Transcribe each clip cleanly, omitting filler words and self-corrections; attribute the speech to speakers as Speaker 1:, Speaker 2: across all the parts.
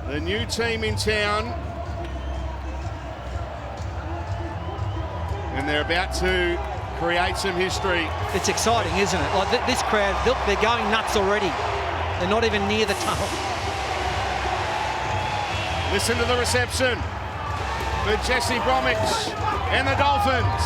Speaker 1: the new team in town. And they're about to create some history.
Speaker 2: It's exciting, isn't it? Like this crowd, they're going nuts already. They're not even near the tunnel.
Speaker 1: Listen to the reception for Jesse Bromwich and the Dolphins.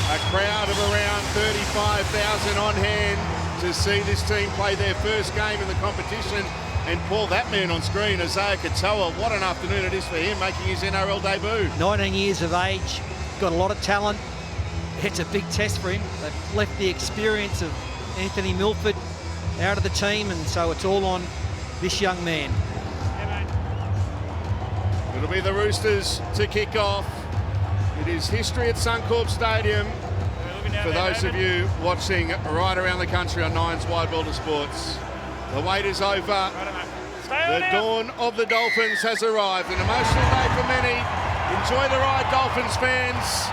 Speaker 1: A crowd of around 35,000 on hand to see this team play their first game in the competition. And Paul, that man on screen, Isaiah Katoa, what an afternoon it is for him, making his NRL debut.
Speaker 2: 19 years of age, got a lot of talent. It's a big test for him. They've left the experience of Anthony Milford out of the team, and so it's all on this young man.
Speaker 1: It'll be the Roosters to kick off. It is history at Suncorp Stadium for those of you watching right around the country on Nine's Wide World of Sports. The wait is over. The dawn of the Dolphins has arrived. An emotional day for many. Enjoy the ride, Dolphins fans.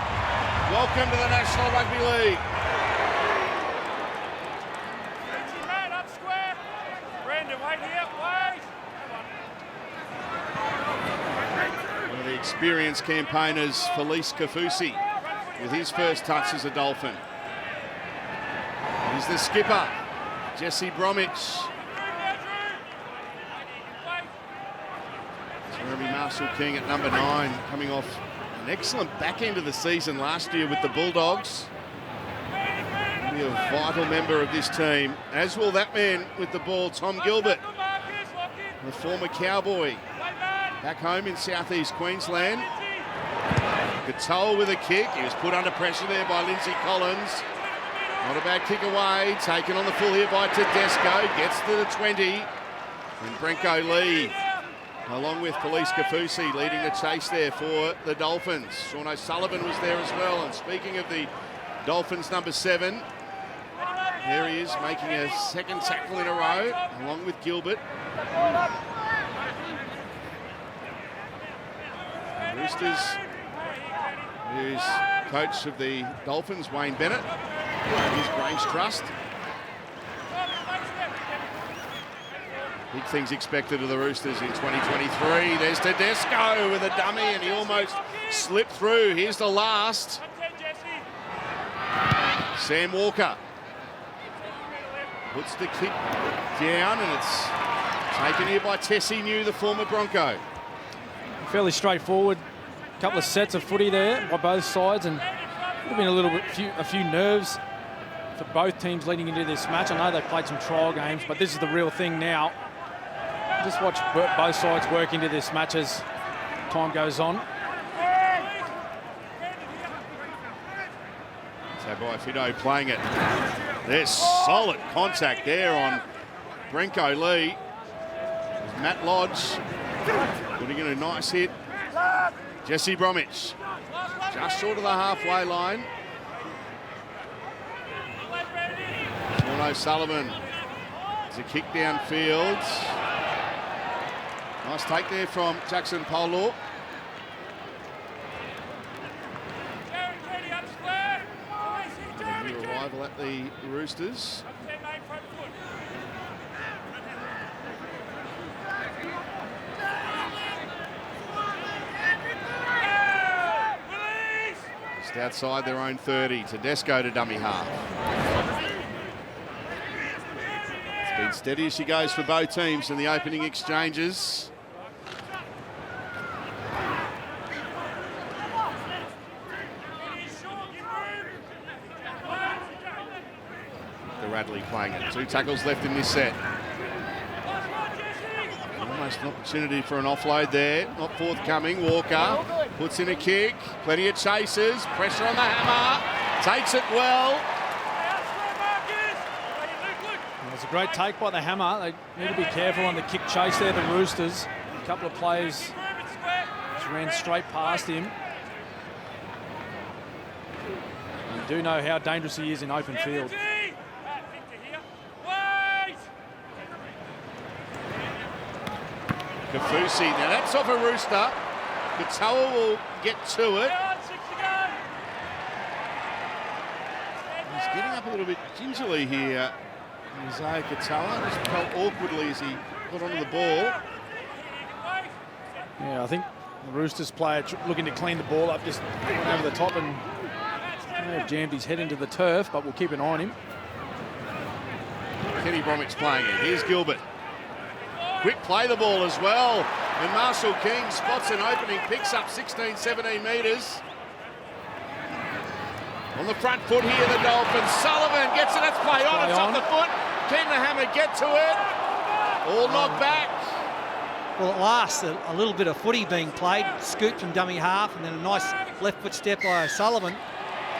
Speaker 1: Welcome to the National Rugby League.
Speaker 3: Up square. Brandon, wait here. Wait.
Speaker 1: One of the experienced campaigners, Felice Kafusi, with his first touch as a Dolphin. He's the skipper, Jesse Bromwich. Jeremy Marshall-King at number 9, coming off an excellent back end of the season last year with the Bulldogs. He'll be a vital member of this team, as will that man with the ball, Tom Gilbert, the former Cowboy, back home in southeast Queensland. Katoa with a kick. He was put under pressure there by Lindsay Collins. Not a bad kick away. Taken on the full here by Tedesco. Gets to the 20. And Brenko Lee, along with Felice Kafusi, leading the chase there for the Dolphins. Sean O'Sullivan was there as well. And speaking of the Dolphins, number 7, there he is making a second tackle in a row, along with Gilbert. Roosters, who's coach of the Dolphins, Wayne Bennett, his Grange Trust. Big things expected of the Roosters in 2023. There's Tedesco with a dummy, and he almost slipped through. Here's the last. Sam Walker puts the kick down, and it's taken here by Tessie New, the former Bronco.
Speaker 4: Fairly straightforward. A couple of sets of footy there by both sides, and there's been a few nerves for both teams leading into this match. I know they've played some trial games, but this is the real thing now. Just watch both sides work into this match as time goes on.
Speaker 1: So Fido playing it. There's solid contact there on Brenko Lee. There's Matt Lodge putting in a nice hit. Jesse Bromwich just short of the halfway line. Sean O'Sullivan. There's a kick downfield. Nice take there from Jackson Polo. A new arrival at the Roosters. Just outside their own 30. Tedesco to dummy half. It's been steady as she goes for both teams in the opening exchanges. Radley playing it. 2 tackles left in this set. Almost an opportunity for an offload there. Not forthcoming. Walker puts in a kick. Plenty of chases. Pressure on the hammer. Takes it well.
Speaker 4: It was a great take by the hammer. They need to be careful on the kick chase there, the Roosters. A couple of plays just ran straight past him. You do know how dangerous he is in open field.
Speaker 1: Kafusi. Now that's off a Rooster. Katoa will get to it. He's getting up a little bit gingerly here. Isaiah Katoa just felt awkwardly as he got onto the ball.
Speaker 4: Yeah, I think the Roosters player looking to clean the ball up, just went over the top and may have jammed his head into the turf, but we'll keep an eye on him.
Speaker 1: Kenny Bromwich playing it. Here's Gilbert. Quick play the ball as well. And Marshall King spots an opening, picks up 16, 17 metres. On the front foot here, the Dolphins. Sullivan gets it. That's play on. It's off the foot. Can the hammer get to it? All knocked back.
Speaker 2: Well, at last, a little bit of footy being played. Scoot from dummy half, and then a nice left foot step by O'Sullivan.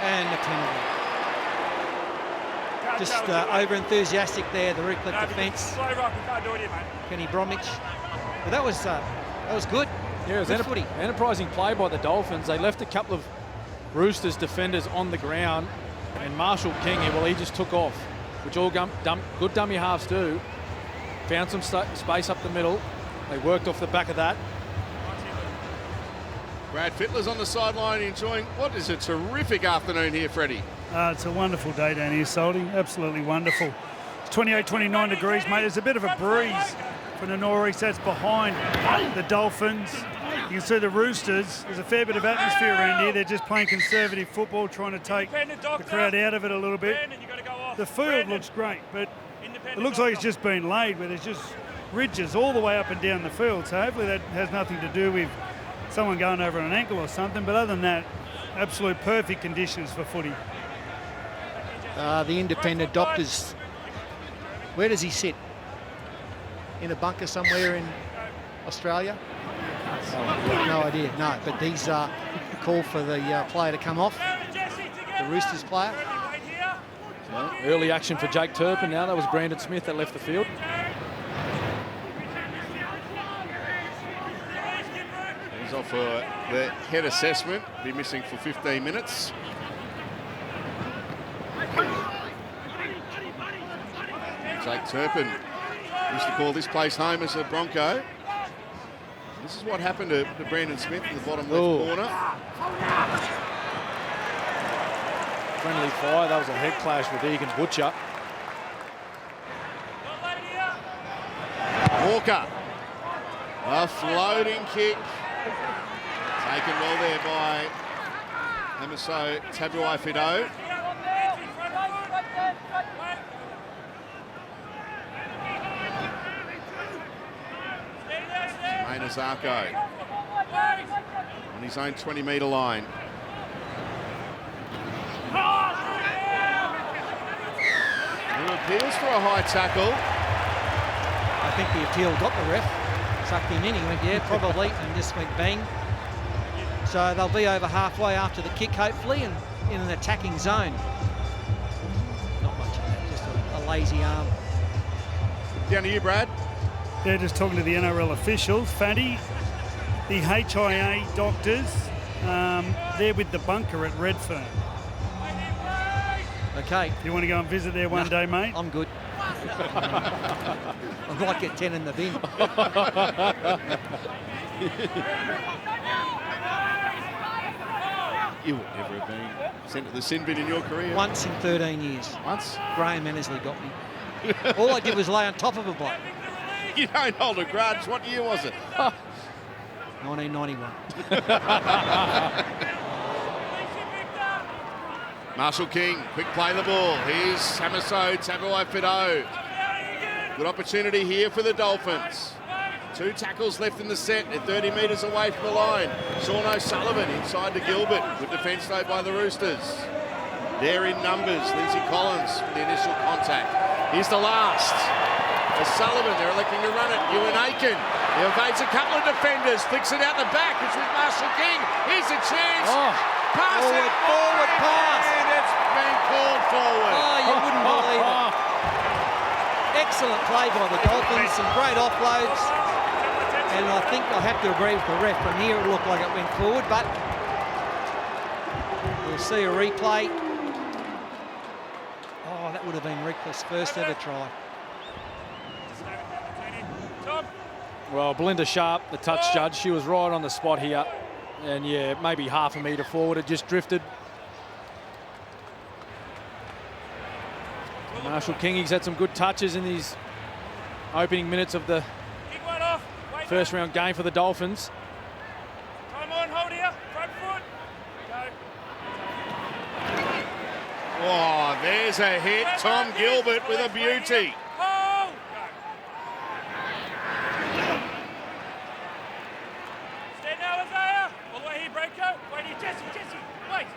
Speaker 2: And a penalty. Just over-enthusiastic there, the Redcliffe defence. Kenny Bromwich. But that was good.
Speaker 4: Yeah, it was
Speaker 2: footy.
Speaker 4: enterprising play by the Dolphins. They left a couple of Roosters defenders on the ground, and Marshall King, well, he just took off, which all good dummy halves do. Found some space up the middle. They worked off the back of that.
Speaker 1: Brad Fittler's on the sideline enjoying what is a terrific afternoon here, Freddie.
Speaker 5: It's a wonderful day down here, Salty. Absolutely wonderful. It's 28, 29 degrees, mate. There's a bit of a breeze from the northeast that's behind the Dolphins. You can see the Roosters. There's a fair bit of atmosphere around here. They're just playing conservative football, trying to take the crowd out of it a little bit. The field looks great, but it looks like it's just been laid, where there's just ridges all the way up and down the field. So hopefully that has nothing to do with someone going over an ankle or something. But other than that, absolute perfect conditions for footy.
Speaker 2: The independent doctors, where does he sit? In a bunker somewhere in Australia? No idea, no. But these call for the player to come off, the Roosters player.
Speaker 4: Well, early action for Jake Turpin now. That was Brandon Smith that left the field.
Speaker 1: He's off for the head assessment. Be missing for 15 minutes. Jake Turpin used to call this place home as a Bronco. This is what happened to Brandon Smith in the bottom left corner.
Speaker 4: Friendly fire. That was a head clash with Egan Butcher.
Speaker 1: Walker. A floating kick. Taken well there by Amiso Tabuai-Fidow. Zarko on his own 20-metre line. Who appeals for a high tackle.
Speaker 2: I think the appeal got the ref. Sucked him in. He went, yeah, probably, and just went bang. So they'll be over halfway after the kick, hopefully, and in an attacking zone. Not much of that, just a lazy arm.
Speaker 1: Down to you, Brad.
Speaker 5: They're just talking to the NRL officials. Fatty, the HIA doctors, they're with the bunker at Redfern.
Speaker 2: Okay.
Speaker 5: You want to go and visit there one day, mate?
Speaker 2: I'm good. I might get 10 in the bin.
Speaker 1: You would never have been sent to the sin bin in your career.
Speaker 2: Once in 13 years.
Speaker 1: Once?
Speaker 2: Graham Annesley got me. All I did was lay on top of a bloke.
Speaker 1: You don't hold a grudge. What year was it?
Speaker 2: 1991.
Speaker 1: Marshall King, quick play the ball. Here's Hamiso Tabuai-Fidow. Good opportunity here for the Dolphins. 2 tackles left in the set. They're 30 metres away from the line. Sean O'Sullivan inside to Gilbert. Good defence though by the Roosters. They're in numbers. Lindsay Collins with the initial contact. Here's the last. O'Sullivan, they're electing to run it. Ewan Aiken, he evades a couple of defenders, flicks it out the back. It's with Marshall King. Here's a chance. Pass it.
Speaker 2: Forward pass.
Speaker 1: And it's been called forward.
Speaker 2: Oh, you wouldn't believe it. Excellent play by the Dolphins, some great offloads. And I think I have to agree with the ref. From here, it looked like it went forward, but we'll see a replay. Oh, that would have been Redcliffe's first ever try.
Speaker 4: Well, Belinda Sharp, the touch judge, she was right on the spot here. And yeah, maybe half a metre forward, it just drifted. Marshall King, he's had some good touches in these opening minutes of the first round game for the Dolphins.
Speaker 3: Come on, hold here. Front foot. Go.
Speaker 1: Oh, there's a hit. Tom Gilbert with a beauty.
Speaker 3: Hold. Stand now, Isaiah. All the way here, Branko. Wait here, Jesse. Wait.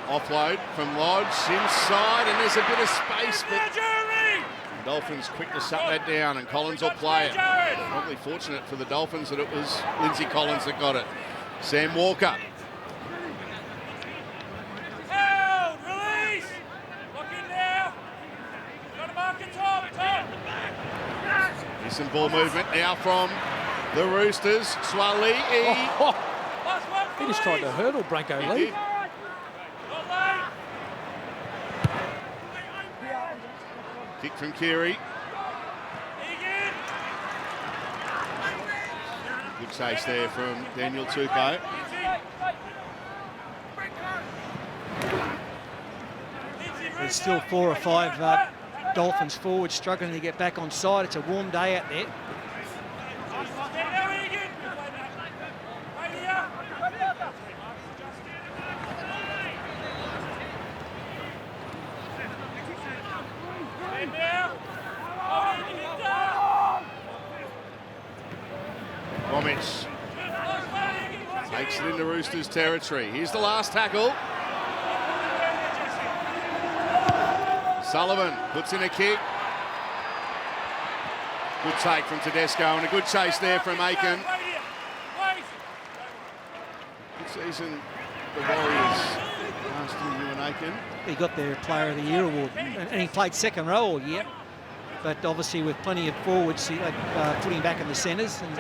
Speaker 1: Offload from Lodge inside, and there's a bit of space, but
Speaker 3: Jeremy.
Speaker 1: the Dolphins quick to shut that down, and Collins will play it. Probably fortunate for the Dolphins that it was Lindsay Collins that got it. Sam Walker.
Speaker 3: Held. Release. Lock in now. Got to mark it, Tom.
Speaker 1: There's some ball movement now from the Roosters. Swali.
Speaker 4: Oh,
Speaker 3: Last one.
Speaker 4: he just tried to hurdle Branko Lee.
Speaker 1: did.
Speaker 3: Not late.
Speaker 1: Kick from Keary.
Speaker 3: Egan.
Speaker 1: Good chase there from Daniel Tupou.
Speaker 2: There's still 4 or 5 Dolphins forwards struggling to get back on side. It's a warm day out there.
Speaker 3: Stand now, Egan. Right here. Stand now. Hold it, Egan.
Speaker 1: Bromwich takes it into Roosters territory. Here's the last tackle. Sullivan puts in a kick. Good take from Tedesco and a good chase there from Aiken. Good season, the Warriors last year, Ewan Aiken.
Speaker 2: He got their Player of the Year award, and he played second row all year. But obviously with plenty of forwards, he put him back in the centres, and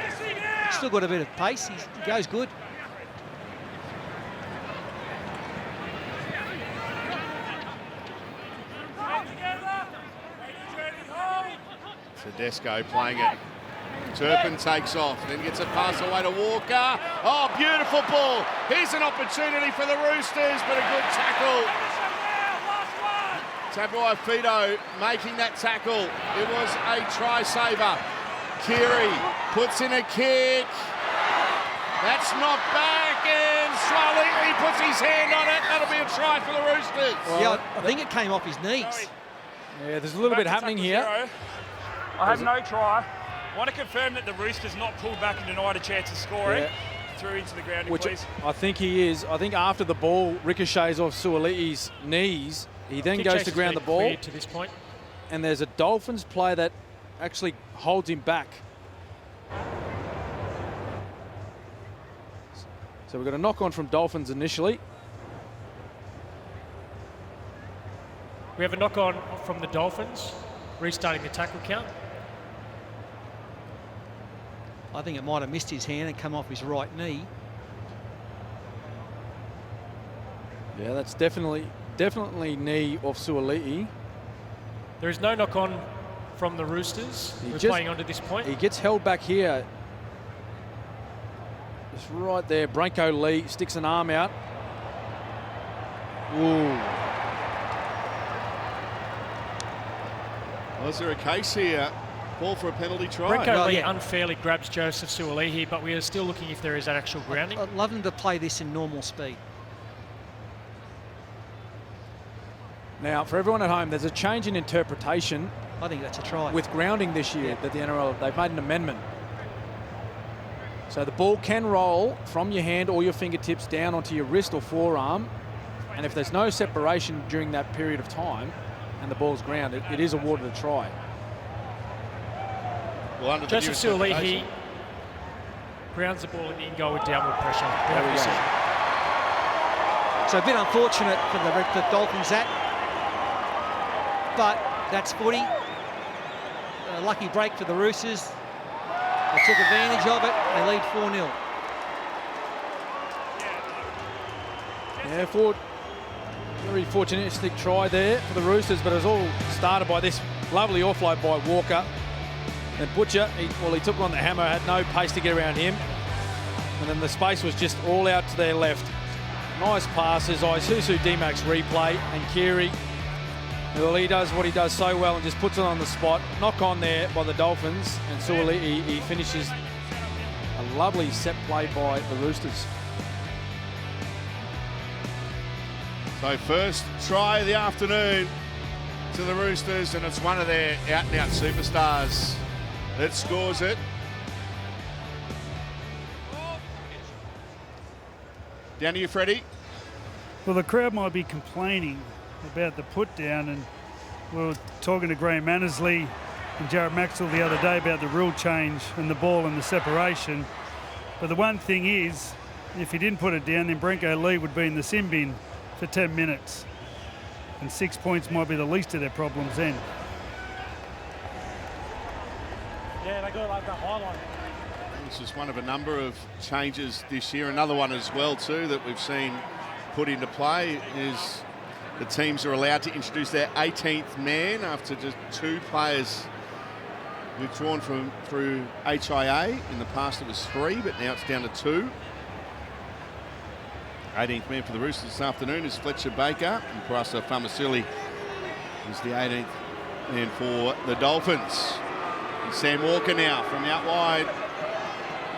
Speaker 2: still got a bit of pace. He goes good.
Speaker 1: Tedesco playing it. Turpin takes off, then gets a pass away to Walker. Oh, beautiful ball. Here's an opportunity for the Roosters, but a good tackle. Tabuai-Fidow making that tackle. It was a try saver. Keary puts in a kick. That's knocked back, and Swali puts his hand on it. That'll be a try for the Roosters.
Speaker 2: Well, yeah, I think it came off his knees.
Speaker 4: Yeah, there's a little bit happening here.
Speaker 3: I have no try. I want to confirm that the Roosters not pulled back and denied a chance of scoring.
Speaker 4: Yeah.
Speaker 3: Through into the ground,
Speaker 4: Which
Speaker 3: please.
Speaker 4: I think he is. I think after the ball ricochets off Suoli'i's knees, he then goes to ground the ball.
Speaker 6: To this point.
Speaker 4: And there's a Dolphins player that actually holds him back. So we've got a knock on from Dolphins initially.
Speaker 6: We have a knock on from the Dolphins, restarting the tackle count.
Speaker 2: I think it might have missed his hand and come off his right knee.
Speaker 4: Yeah, that's definitely knee off Suoli'i.
Speaker 6: There is no knock on from the Roosters. We're playing on to this point.
Speaker 4: He gets held back here. Just right there. Branko Lee sticks an arm out. Ooh.
Speaker 1: Was there a case here? Call for a penalty try.
Speaker 6: Branko Lee
Speaker 2: yeah.
Speaker 6: unfairly grabs Joseph Suoli'i, but we are still looking if there is an actual grounding.
Speaker 2: I'd love him to play this in normal speed.
Speaker 4: Now, for everyone at home, there's a change in interpretation
Speaker 2: I think that's a try.
Speaker 4: with grounding this year that the NRL, they've made an amendment. So the ball can roll from your hand or your fingertips down onto your wrist or forearm. And if there's no separation during that period of time and the ball's grounded, it is awarded a try.
Speaker 1: Well, under the
Speaker 6: Joseph
Speaker 1: new
Speaker 6: Suoli'i
Speaker 1: interpretation.
Speaker 6: grounds the ball in the in-goal with downward pressure.
Speaker 4: There we go.
Speaker 2: So a bit unfortunate for the Dolphins that. But that's footy. A lucky break for the Roosters. They took advantage of it. They lead 4-0.
Speaker 4: Yeah, very fortunistic try there for the Roosters, but it was all started by this Lovely offload by Walker. And Butcher, he took on the hammer, had no pace to get around him. And then the space was just all out to their left. Nice passes. Isuzu D-Max replay. And Keary, well, he does what he does so well and just puts it on the spot. Knock on there by the Dolphins. And Suoli, he finishes a lovely set play by the Roosters.
Speaker 1: So first try of the afternoon to the Roosters, and it's one of their out-and-out superstars that scores it. Down to you, Freddie.
Speaker 5: Well, the crowd might be complaining about the put down, and we were talking to Graham Annesley and Jared Maxwell the other day about the rule change and the ball and the separation. But the one thing is, if he didn't put it down, then Brenko Lee would be in the sin bin for 10 minutes. And 6 points might be the least of their problems then.
Speaker 6: Yeah, they got like that highlight.
Speaker 1: This is one of a number of changes this year. Another one as well too that we've seen put into play is the teams are allowed to introduce their 18th man after just 2 players withdrawn through HIA. In the past it was 3, but now it's down to 2. 18th man for the Roosters this afternoon is Fletcher Baker, and Parasa Famasuli is the 18th man for the Dolphins. And Sam Walker now from out wide.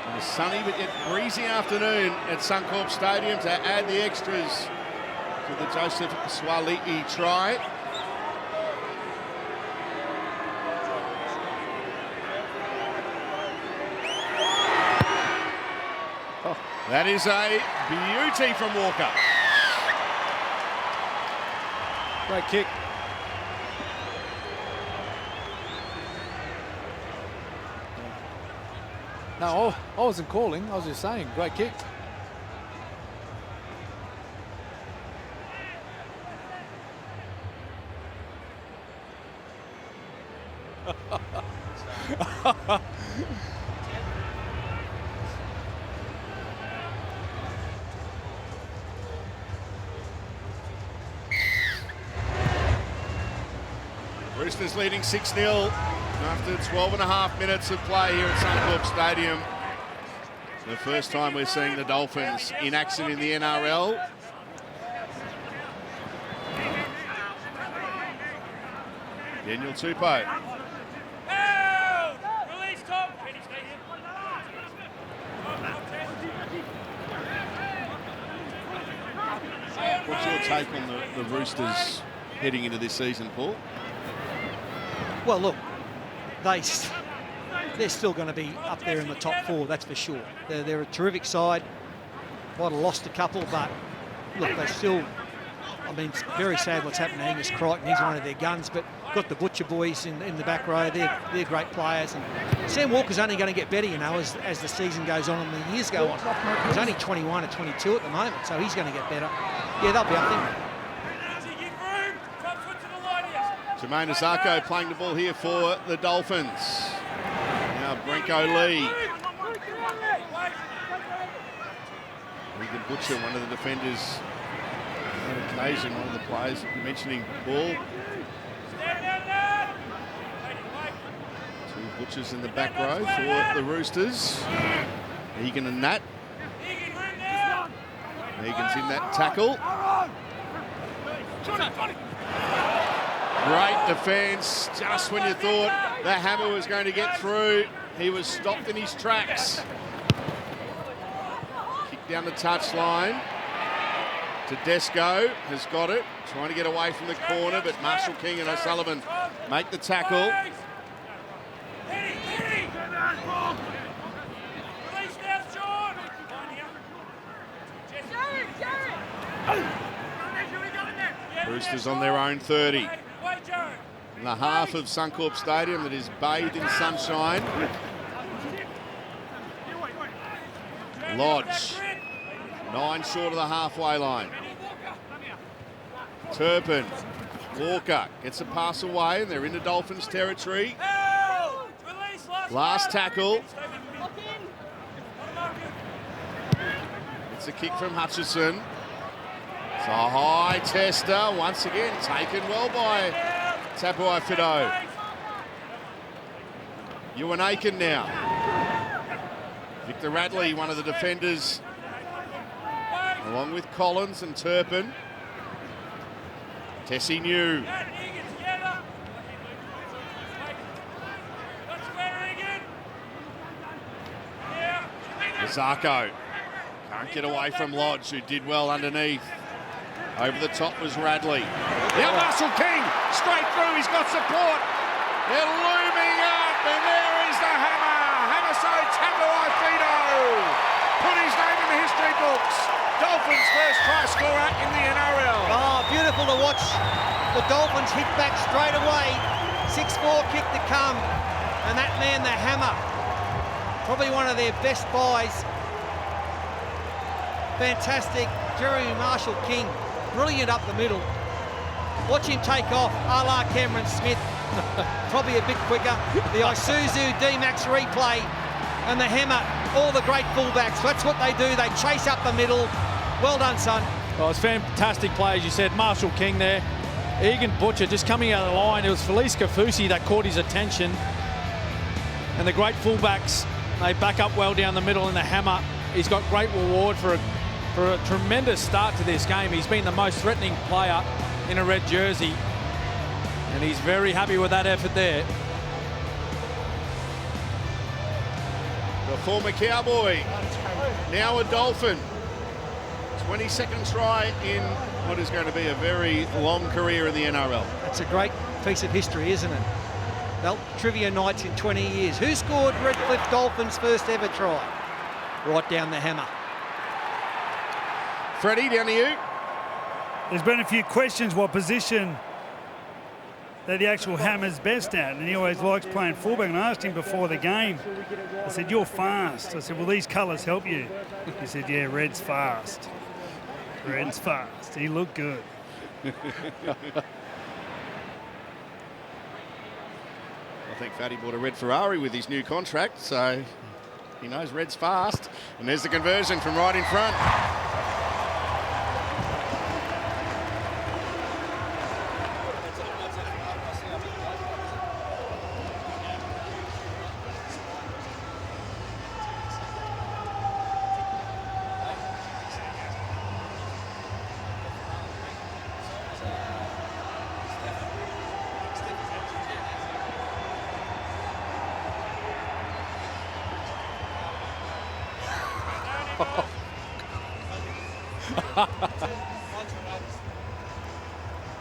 Speaker 1: On a sunny but yet breezy afternoon at Suncorp Stadium to add the extras to the Joseph Swali'i try. That is a beauty from Walker.
Speaker 4: Great kick. No, I wasn't calling. I was just saying, great kick.
Speaker 1: Roosters leading 6-0 after 12.5 minutes of play here at Suncorp Stadium. The first time we're seeing the Dolphins in action in the NRL. Daniel Tupou.
Speaker 3: Release Tom.
Speaker 1: What's your take on the Roosters heading into this season, Paul?
Speaker 2: Well, look, they're still going to be up there in the top 4, that's for sure. They're a terrific side. Might have lost a couple, but look, they still, I mean, it's very sad what's happened to Angus Crichton. He's one of their guns, but got the Butcher boys in the back row. They're great players. And Sam Walker's only going to get better, you know, as the season goes on and the years go on. He's only 21 or 22 at the moment, so he's going to get better. Yeah, they'll be up there.
Speaker 1: Jermaine Azarko playing the ball here for the Dolphins. Now Brenko Lee. Regan Butcher, one of the defenders on occasion, one of the players mentioning Paul. 2 Butchers in the back row for the Roosters. Egan and Nat. Egan's in that tackle. Great defence, just when you thought the hammer was going to get through, he was stopped in his tracks. Kick down the touchline. Tedesco has got it, trying to get away from the corner, but Marshall King and O'Sullivan make the tackle. Roosters on their own 30. In the half of Suncorp Stadium that is bathed in sunshine. Lodge, 9 short of the halfway line. Turpin, Walker gets a pass away and they're into Dolphins territory. Last tackle. It's a kick from Hutchison. It's a high tester, once again taken well by Tapua Fido. Ewan Aiken now. Victor Radley, one of the defenders, along with Collins and Turpin. Tessie New. Zarko can't get away from Lodge, who did well underneath. Over the top was Radley. Now Marshall King, straight through, he's got support. They're looming up, and there is the hammer. Hamiso Tabuai-Fido put his name in the history books. Dolphins' first try scorer in the NRL.
Speaker 2: Oh, beautiful to watch the Dolphins hit back straight away. 6-4 kick to come, and that man, the hammer, probably one of their best buys. Fantastic. Jeremy Marshall King, brilliant up the middle. Watch him take off, a la Cameron Smith. Probably a bit quicker. The Isuzu D-Max replay and the hammer, all the great fullbacks. That's what they do. They chase up the middle. Well done, son.
Speaker 4: Well, it's fantastic play, as you said. Marshall King there. Egan Butcher just coming out of the line. It was Felice Kafusi that caught his attention. And the great fullbacks, they back up well down the middle in the hammer. He's got great reward for a tremendous start to this game. He's been the most threatening player in a red jersey, and he's very happy with that effort there.
Speaker 1: The former Cowboy, now a Dolphin. 22nd try in what is going to be a very long career in the NRL.
Speaker 2: That's a great piece of history, isn't it? Well, trivia nights in 20 years. Who scored Redcliffe Dolphins' first ever try? Right down the hammer.
Speaker 1: Freddie, down to you.
Speaker 5: There's been a few questions what position that the actual hammer's best at, and he always likes playing fullback. And I asked him before the game, I said, you're fast. I said, will these colours help you? He said, yeah, red's fast. Red's fast. He looked good.
Speaker 1: I think Fatty bought a red Ferrari with his new contract, so he knows red's fast. And there's the conversion from right in front.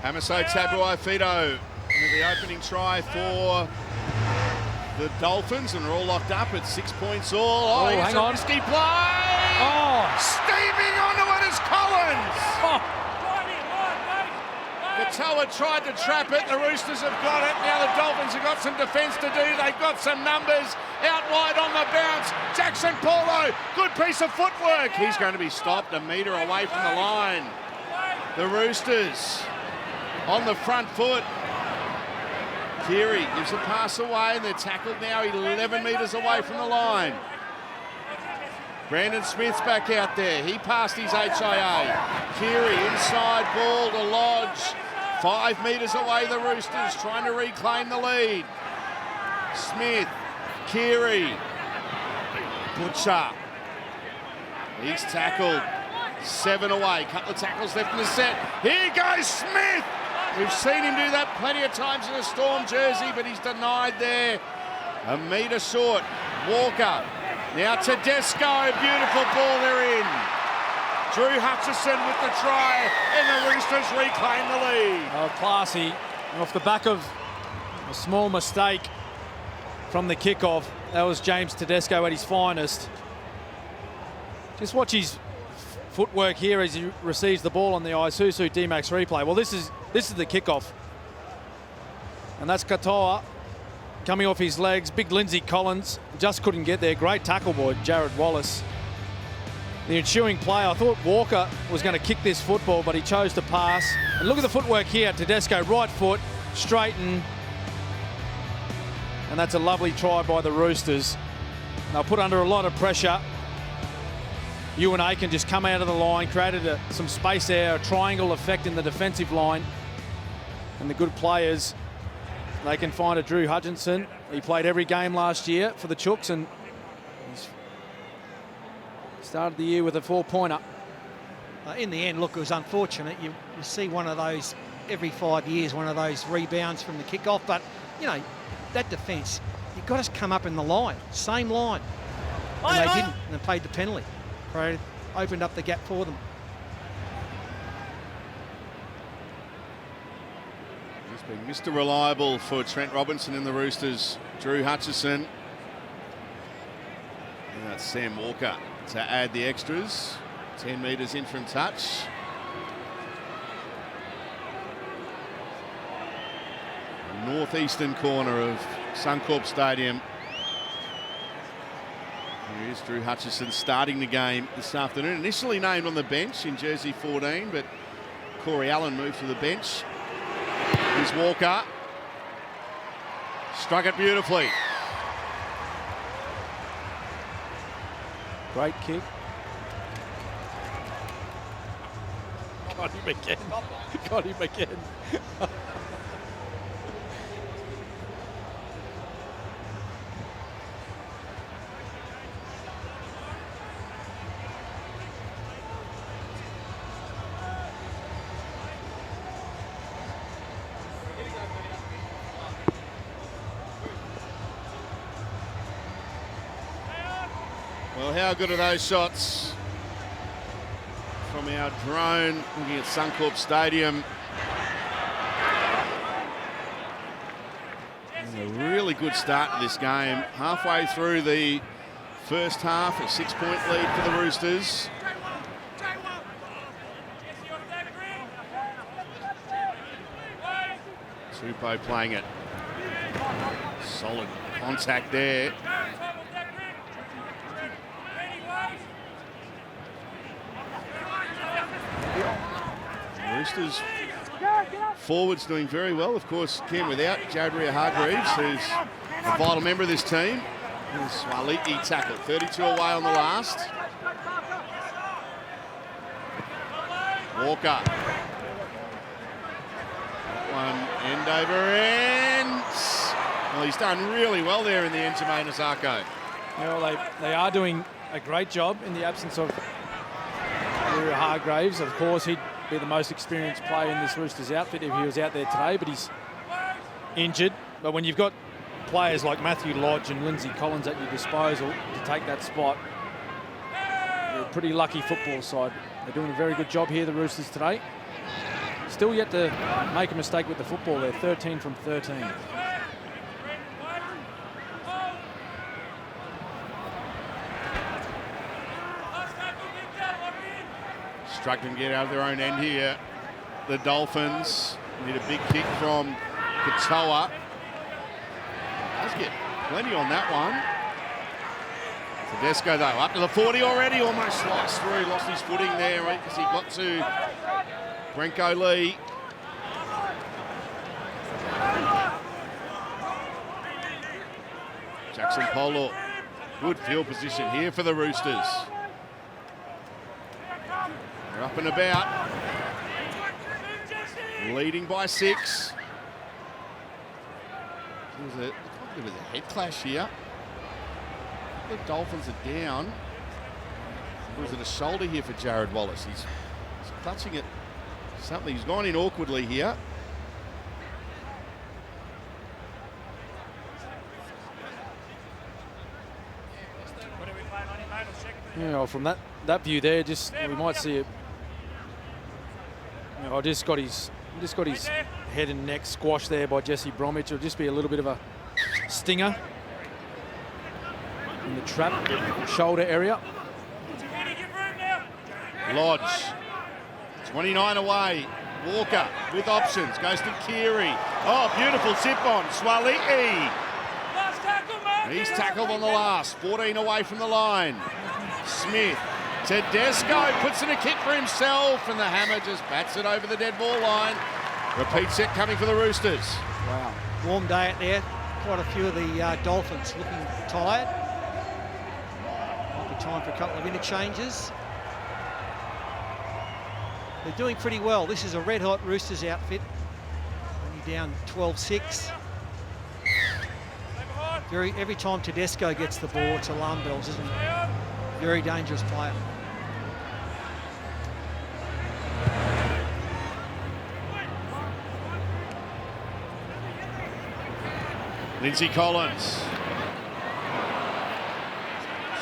Speaker 1: Hamiso Tabuai-Fido with the opening try for the Dolphins, and we're all locked up at 6 points all. Oh,
Speaker 4: hang on.
Speaker 1: Risky play!
Speaker 4: Oh!
Speaker 1: Steaming onto it is Collins!
Speaker 4: Oh.
Speaker 1: Katoa tried to trap it. The Roosters have got it. Now the Dolphins have got some defence to do. They've got some numbers out wide on the bounce. Jackson Paulo, good piece of footwork. He's going to be stopped a metre away from the line. The Roosters on the front foot. Keary gives a pass away, and they're tackled now 11 metres away from the line. Brandon Smith's back out there. He passed his HIA. Keary inside ball to Lodge. 5 metres away, the Roosters trying to reclaim the lead. Smith, Keary, Butcher. He's tackled. 7 away. Couple of tackles left in the set. Here goes Smith. We've seen him do that plenty of times in a Storm jersey, but he's denied there. A metre short. Walker. Now Tedesco. Beautiful ball, they're in. Drew Hutchison with the try, and the Roosters reclaim the lead.
Speaker 4: Oh, classy. Off the back of a small mistake from the kickoff. That was James Tedesco at his finest. Just watch his footwork here as he receives the ball on the Isuzu D-Max replay. Well, this is the kickoff. And that's Katoa coming off his legs. Big Lindsay Collins just couldn't get there. Great tackle by Jared Wallace. The ensuing play, I thought Walker was going to kick this football, but he chose to pass. And look at the footwork here. Tedesco, right foot, straighten. And that's a lovely try by the Roosters. They'll put under a lot of pressure. Ewan Aiken just come out of the line, created some space there, a triangle effect in the defensive line. And the good players, they can find a Drew Hutchinson, He played every game last year for the Chooks and he's started the year with a 4-pointer.
Speaker 2: In the end, look, it was unfortunate. You see one of those every 5 years, one of those rebounds from the kickoff. But, you know, that defence, you've got to come up in the line, same line. And they didn't, and they paid the penalty. Opened up the gap for them.
Speaker 1: He's been Mr. Reliable for Trent Robinson and the Roosters. Drew Hutchison. And that's Sam Walker to add the extras. 10 metres in from touch. Northeastern corner of Suncorp Stadium. Here's Drew Hutchison starting the game this afternoon. Initially named on the bench in jersey 14, but Corey Allen moved to the bench. Here's Walker. Struck it beautifully.
Speaker 4: Great kick. Got him again. Got him again.
Speaker 1: Well, how good are those shots from our drone looking at Suncorp Stadium? And a really good start to this game. Halfway through the first half, a 6-point lead for the Roosters. Tupou playing it. Solid contact there. Roosters forwards doing very well. Of course, Kim without Jared Rea-Hargreaves, who's a vital member of this team. Swaliti tackle, 32 away on the last. Walker. One end over end. Well, he's done really well there in the end, Jermaine Asako.
Speaker 4: Well, they are doing a great job in the absence of Rea-Hargreaves. Of course, he'd be the most experienced player in this Roosters outfit if he was out there today, but he's injured. But when you've got players like Matthew Lodge and Lindsay Collins at your disposal to take that spot, you're a pretty lucky football side. They're doing a very good job here, the Roosters, today. Still yet to make a mistake with the football. They're 13 from 13.
Speaker 1: Struggling to get out of their own end here. The Dolphins need a big kick from Katoa. Let's get plenty on that one. Tedesco though, up to the 40 already, almost sliced through, lost his footing there because he got to Brenko Lee. Jackson Polo, good field position here for the Roosters. They're up and about. Leading by 6. There was a head clash here. The Dolphins are down. Was it a shoulder here for Jared Wallace? He's clutching at something. He's gone in awkwardly here.
Speaker 4: Yeah, well, from that view there, we might see it. I just got his head and neck squashed there by Jesse Bromwich. It'll just be a little bit of a stinger in the trap shoulder area.
Speaker 1: Lodge, 29 away. Walker with options, goes to Keary. Oh, beautiful tip on Swaliti. He's tackled on the last, 14 away from the line. Smith, Tedesco puts in a kick for himself, and the hammer just bats it over the dead ball line. Repeat set coming for the Roosters.
Speaker 2: Wow, warm day out there. Quite a few of the Dolphins looking tired. Might be time for a couple of interchanges. They're doing pretty well. This is a red-hot Roosters outfit. Only down 12-6. Every time Tedesco gets the ball, it's alarm bells, isn't it? Very dangerous player.
Speaker 1: Lindsay Collins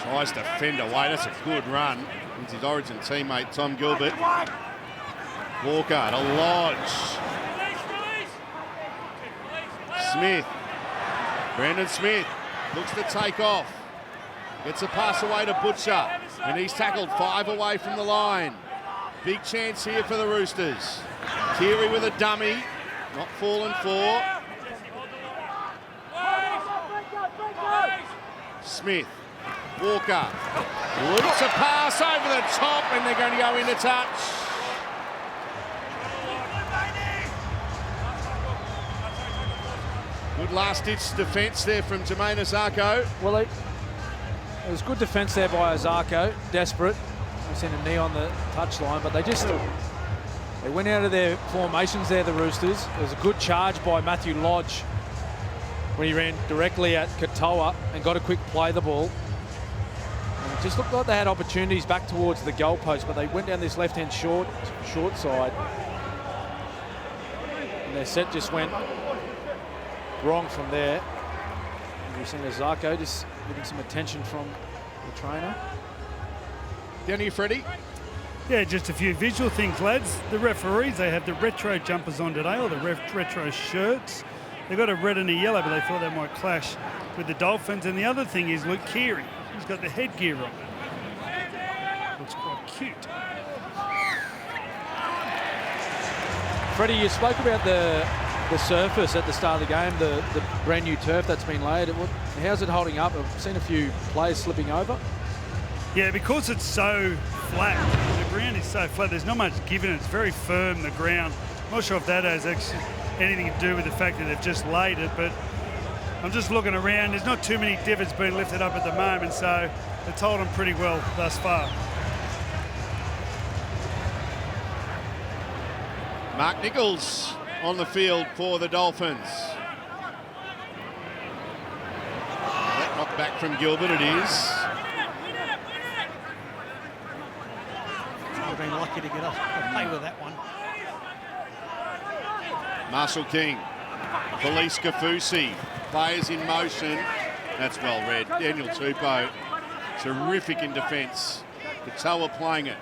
Speaker 1: tries to fend away. That's a good run. It's his Origin teammate, Tom Gilbert. Walker to Lodge. Smith. Brandon Smith looks to take off. Gets a pass away to Butcher. And he's tackled 5 away from the line. Big chance here for the Roosters. Keary with a dummy. Not fallen for. Smith. Walker. Looks a pass over the top and they're going to go into touch. Good last-ditch defence there from Jermaine Azarko.
Speaker 4: Well, it was good defence there by Azarko. Desperate. They sent a knee on the touchline, but they went out of their formations there, the Roosters. It was a good charge by Matthew Lodge when he ran directly at Katoa and got a quick play the ball. And it just looked like they had opportunities back towards the goalpost, but they went down this left-hand short side. And their set just went wrong from there. And we've seen Azarko just getting some attention from the trainer.
Speaker 1: Down here, Freddie.
Speaker 5: Yeah, just a few visual things, lads. The referees, they have the retro jumpers on today, or the retro shirts. They've got a red and a yellow, but they thought that might clash with the Dolphins. And the other thing is Luke Keary. He's got the headgear on. Looks quite cute.
Speaker 4: Freddie, you spoke about the surface at the start of the game, the brand new turf that's been laid. How's it holding up? I've seen a few players slipping over.
Speaker 5: Yeah, because it's so flat, the ground is so flat, there's not much give in it. It's very firm, the ground. I'm not sure if that has actually anything to do with the fact that they've just laid it, but I'm just looking around. There's not too many divots being lifted up at the moment, so it's holding pretty well thus far.
Speaker 1: Mark Nichols on the field for the Dolphins. That knocked back from Gilbert, it is.
Speaker 2: I've been lucky to get away with that one.
Speaker 1: Marshall King. Felice Kafusi. Players in motion. That's well read. Daniel Tupou. Terrific in defence. Katoa playing it.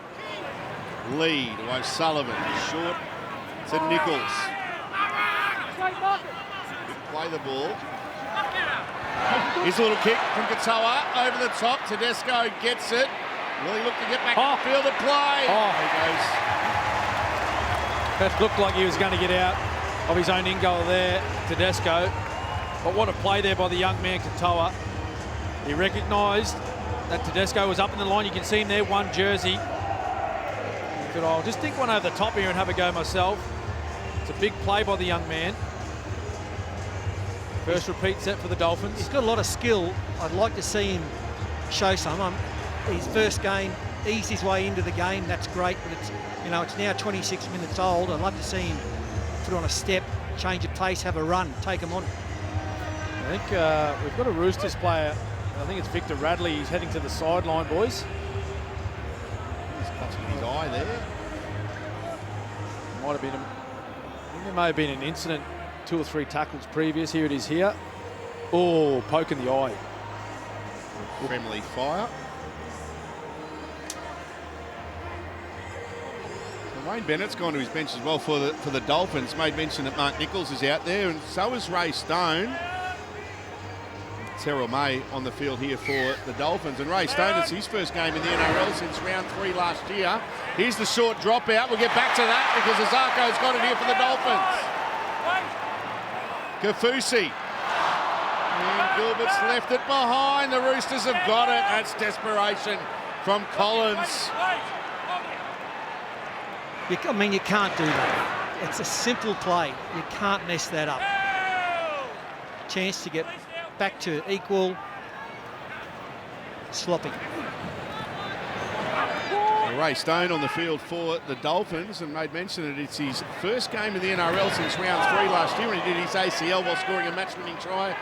Speaker 1: Lee to O'Sullivan. Short to Nichols. Play the ball. Here's a little kick from Katoa over the top. Tedesco gets it. Will he look to get back to the field and play?
Speaker 4: Oh,
Speaker 1: There he goes.
Speaker 4: That looked like he was going to get out of his own in goal there, Tedesco. But what a play there by the young man, Katoa. He recognised that Tedesco was up in the line. You can see him there, one jersey. He thought, I'll just think one over the top here and have a go myself. It's a big play by the young man. First repeat set for the Dolphins.
Speaker 2: He's got a lot of skill. I'd like to see him show some. His first game, eased his way into the game. That's great, but it's now 26 minutes old. I'd love to see him put on a step, change of pace, have a run, take him on.
Speaker 4: I think we've got a Roosters player. I think it's Victor Radley. He's heading to the sideline, boys.
Speaker 1: He's clutching his eye there.
Speaker 4: Might have been I think there may have been an incident 2 or 3 tackles previous. Here it is here. Oh, poke in the eye.
Speaker 1: Friendly fire. So Wayne Bennett's gone to his bench as well for the Dolphins. Made mention that Mark Nichols is out there, and so is Ray Stone. Terrell May on the field here for the Dolphins. And Ray Stone, it's his first game in the NRL since round 3 last year. Here's the short dropout. We'll get back to that because Azarko's got it here for the Dolphins. Kafusi. And Gilbert's left it behind. The Roosters have got it. That's desperation from Collins.
Speaker 2: You can't do that. It's a simple play. You can't mess that up. Chance to get back to equal. Sloppy.
Speaker 1: Ray Stone on the field for the Dolphins, and made mention that it's his first game in the NRL since round 3 last year when he did his ACL while scoring a match-winning try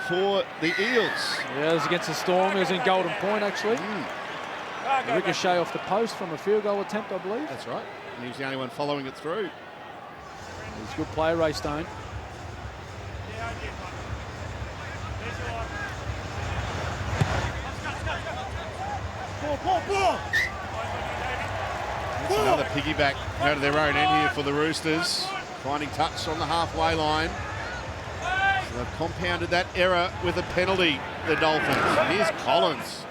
Speaker 1: for the Eels.
Speaker 4: Yeah, it was against the Storm. It was in Golden Point, actually. A ricochet off the post from a field goal attempt, I believe.
Speaker 1: That's right. And he was the only one following it through.
Speaker 4: He's a good player, Ray Stone.
Speaker 1: That's another piggyback out of their own end here for the Roosters. Finding touch on the halfway line. So they've compounded that error with a penalty, the Dolphins. And here's Collins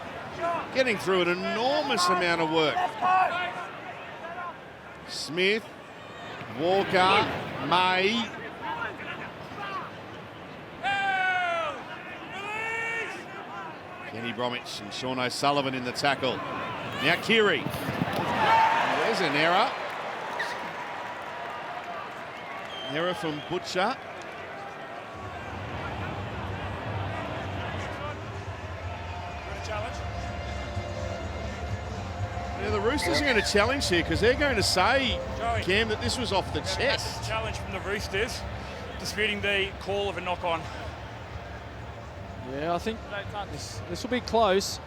Speaker 1: getting through an enormous amount of work. Smith, Walker, May. Kenny Bromwich and Sean O'Sullivan in the tackle. Now Keary. There's an error. Error from Butcher. Yeah, the Roosters are going to challenge here because they're going to say, Cam, that this was off the chest.
Speaker 3: Challenge from the Roosters, disputing the call of a knock-on.
Speaker 4: Yeah, I think this will be close.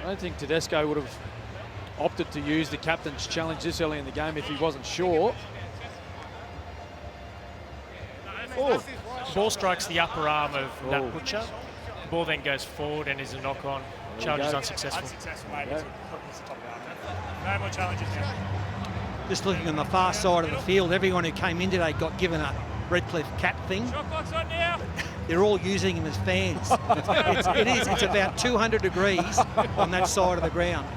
Speaker 4: I don't think Tedesco would have opted to use the captain's challenge this early in the game if he wasn't sure.
Speaker 6: The ball strikes the upper arm of Nat Butcher. The ball then goes forward and is a knock-on. Challenge is unsuccessful.
Speaker 3: No more challenges now.
Speaker 2: Just looking on the far side of the field, everyone who came in today got given a Redcliffe cap thing.
Speaker 3: Shot clock's on now.
Speaker 2: They're all using him as fans. It's about 200 degrees on that side of the ground.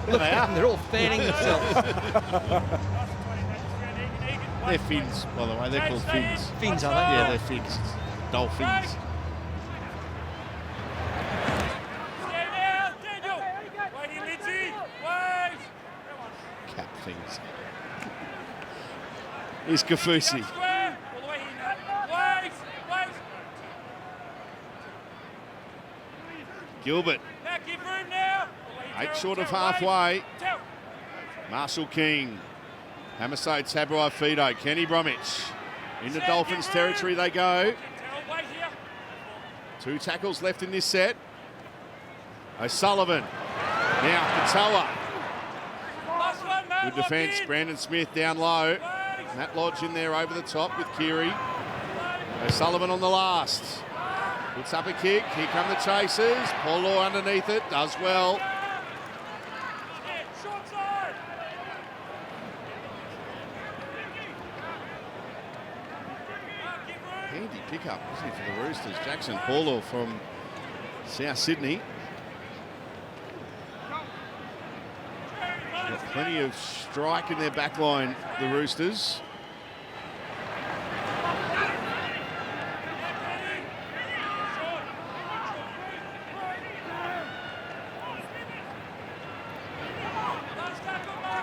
Speaker 2: Look at them, they're all fanning themselves.
Speaker 1: They're fins, by the way. They're called fins.
Speaker 2: Fins, are they?
Speaker 1: Yeah, they're fins. Dolphins.
Speaker 3: Stand down, Daniel. Waiting, Lindsay. Wait.
Speaker 1: Cap things. Here's Kafusi.
Speaker 3: Square. All the way in. Wait. Wait.
Speaker 1: Gilbert.
Speaker 3: Now give room now.
Speaker 1: 8 short of halfway. Marshall King. Hamiso Tabuai-Fidow. Kenny Bromwich. Into Dolphins territory they go. 2 tackles left in this set. O'Sullivan. Now Katoa. Good defence. Brandon Smith down low. Matt Lodge in there over the top with Keary. O'Sullivan on the last. Puts up a kick. Here come the chasers. Paul Law underneath it. Does well. Handy pickup, isn't he, for the Roosters? Jackson Paulo from South Sydney. Got plenty of strike in their back line, the Roosters.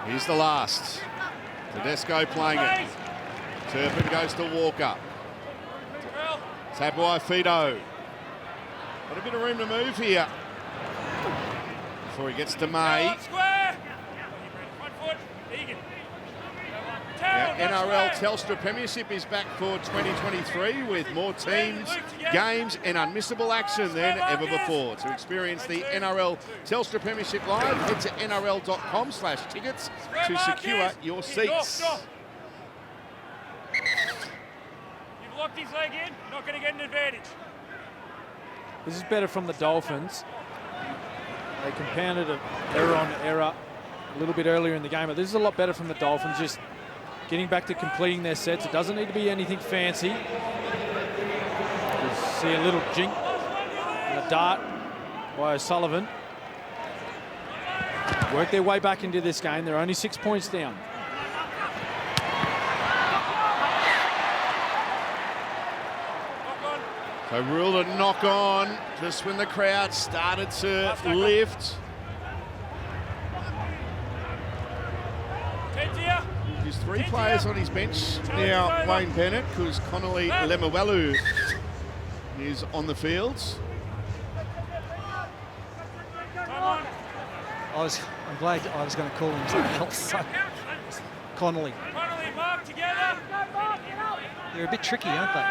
Speaker 1: Here's the last. Tedesco playing it. Turpin goes to Walker. Tabuai-Fidow. Got a bit of room to move here. Before he gets to May. Now, NRL Telstra Premiership is back for 2023 with more teams, games and unmissable action than ever before. To experience the NRL Telstra Premiership live, head to nrl.com/tickets to secure your seats.
Speaker 3: You've locked his leg in, not going to get an advantage.
Speaker 4: This is better from the Dolphins. They compounded an error on error a little bit earlier in the game, but this is a lot better from the Dolphins, just getting back to completing their sets. It doesn't need to be anything fancy. You see a little jink and a dart by O'Sullivan. Work their way back into this game. They're only 6 points down.
Speaker 1: So ruled a knock on just when the crowd started to lift. There's 3 players on his bench now, Wayne Bennett, because Connolly Lemuelu is on the fields.
Speaker 2: I'm glad I was going to call him something else. Connolly.
Speaker 3: Mark together.
Speaker 2: They're a bit tricky, aren't they?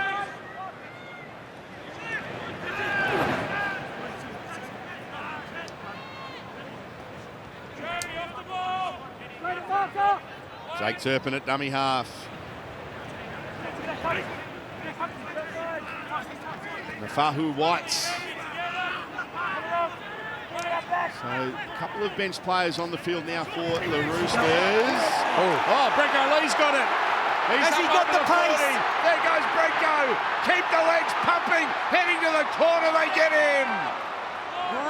Speaker 1: Jake Turpin at dummy half. Nafahu Whites. So a couple of bench players on the field now for the Roosters. Oh, Brenko Lee's got it.
Speaker 2: Has he got the pace?
Speaker 1: 40. There goes Brenko. Keep the legs pumping. Heading to the corner, they get him.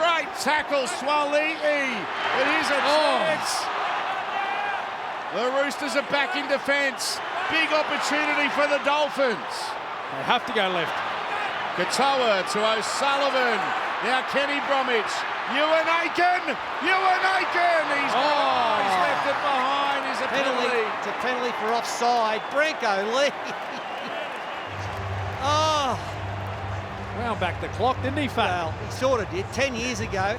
Speaker 1: Great tackle, Swali'i. It is a chance. The Roosters are back in defence. Big opportunity for the Dolphins.
Speaker 4: They have to go left.
Speaker 1: Katoa to O'Sullivan. Now Kenny Bromwich. Ewan Aiken. He's left it behind. Is a penalty.
Speaker 2: It's a penalty for offside. Brenko Lee.
Speaker 4: Wound back the clock, didn't he, Fat?
Speaker 2: Well, he sort of did. 10 years ago,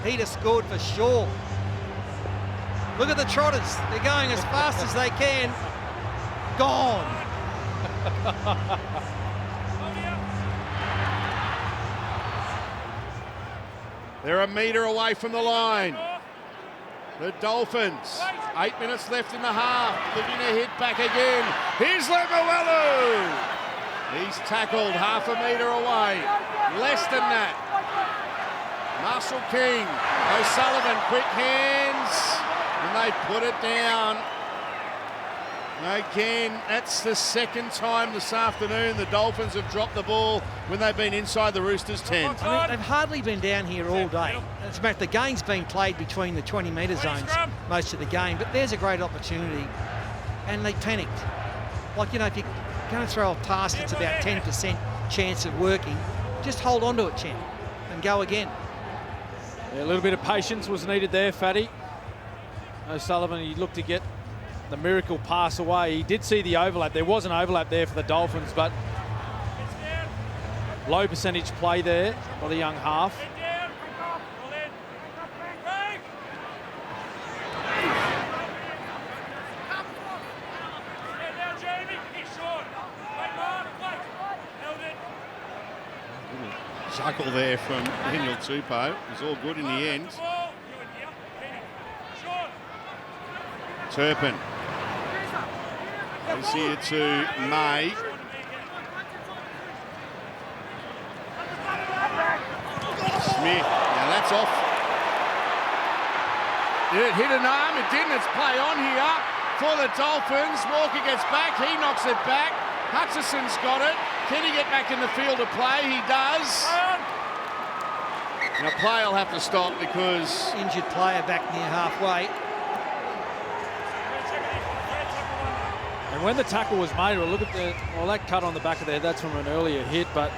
Speaker 2: he'd have scored for sure. Look at the Trotters. They're going as fast as they can. Gone.
Speaker 1: They're a metre away from the line. The Dolphins, 8 minutes left in the half, looking to hit back again. Here's Lemuelu. He's tackled half a metre away. Less than that. Marshall King, O'Sullivan, quick hands, and they put it down. Again, that's the second time this afternoon the Dolphins have dropped the ball when they've been inside the Roosters' 10.
Speaker 2: I mean, they've hardly been down here all day. As a matter, the game's been played between the 20-metre zones most of the game, but there's a great opportunity, and they panicked. Like, you know, if you're going to throw a pass that's about 10% chance of working, just hold on to it, champ, and go again.
Speaker 4: Yeah, a little bit of patience was needed there, Fatty. O'Sullivan, he looked to get the miracle pass away. He did see the overlap. There was an overlap there for the Dolphins, but low percentage play there by the young half.
Speaker 1: Chuckle there from Daniel Tupou. It was all good in the end. Turpin. Is here to May. Smith. Now that's off. Did it hit an arm? It didn't. It's play on here for the Dolphins. Walker gets back. He knocks it back. Hutchison's got it. Can he get back in the field to play? He does. Now play will have to stop because
Speaker 2: Injured player back near halfway.
Speaker 4: And when the tackle was made, well, look at that cut on the back of there. That's from an earlier hit, but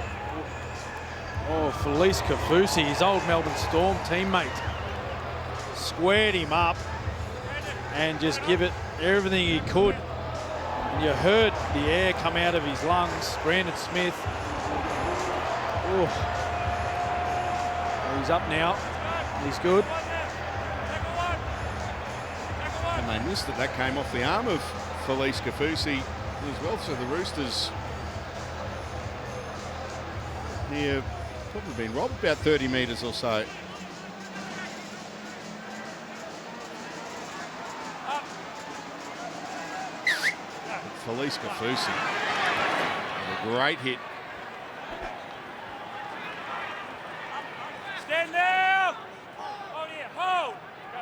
Speaker 4: Felice Kafusi, his old Melbourne Storm teammate, squared him up and just give it everything he could. And you heard the air come out of his lungs. Brandon Smith. He's up now. He's good.
Speaker 1: And they missed it. That came off the arm of Felice Kafusi as well. So the Roosters here probably been robbed about 30 metres or so. Felice Kafusi. A great hit.
Speaker 3: Stand now. Hold here. Hold. Go.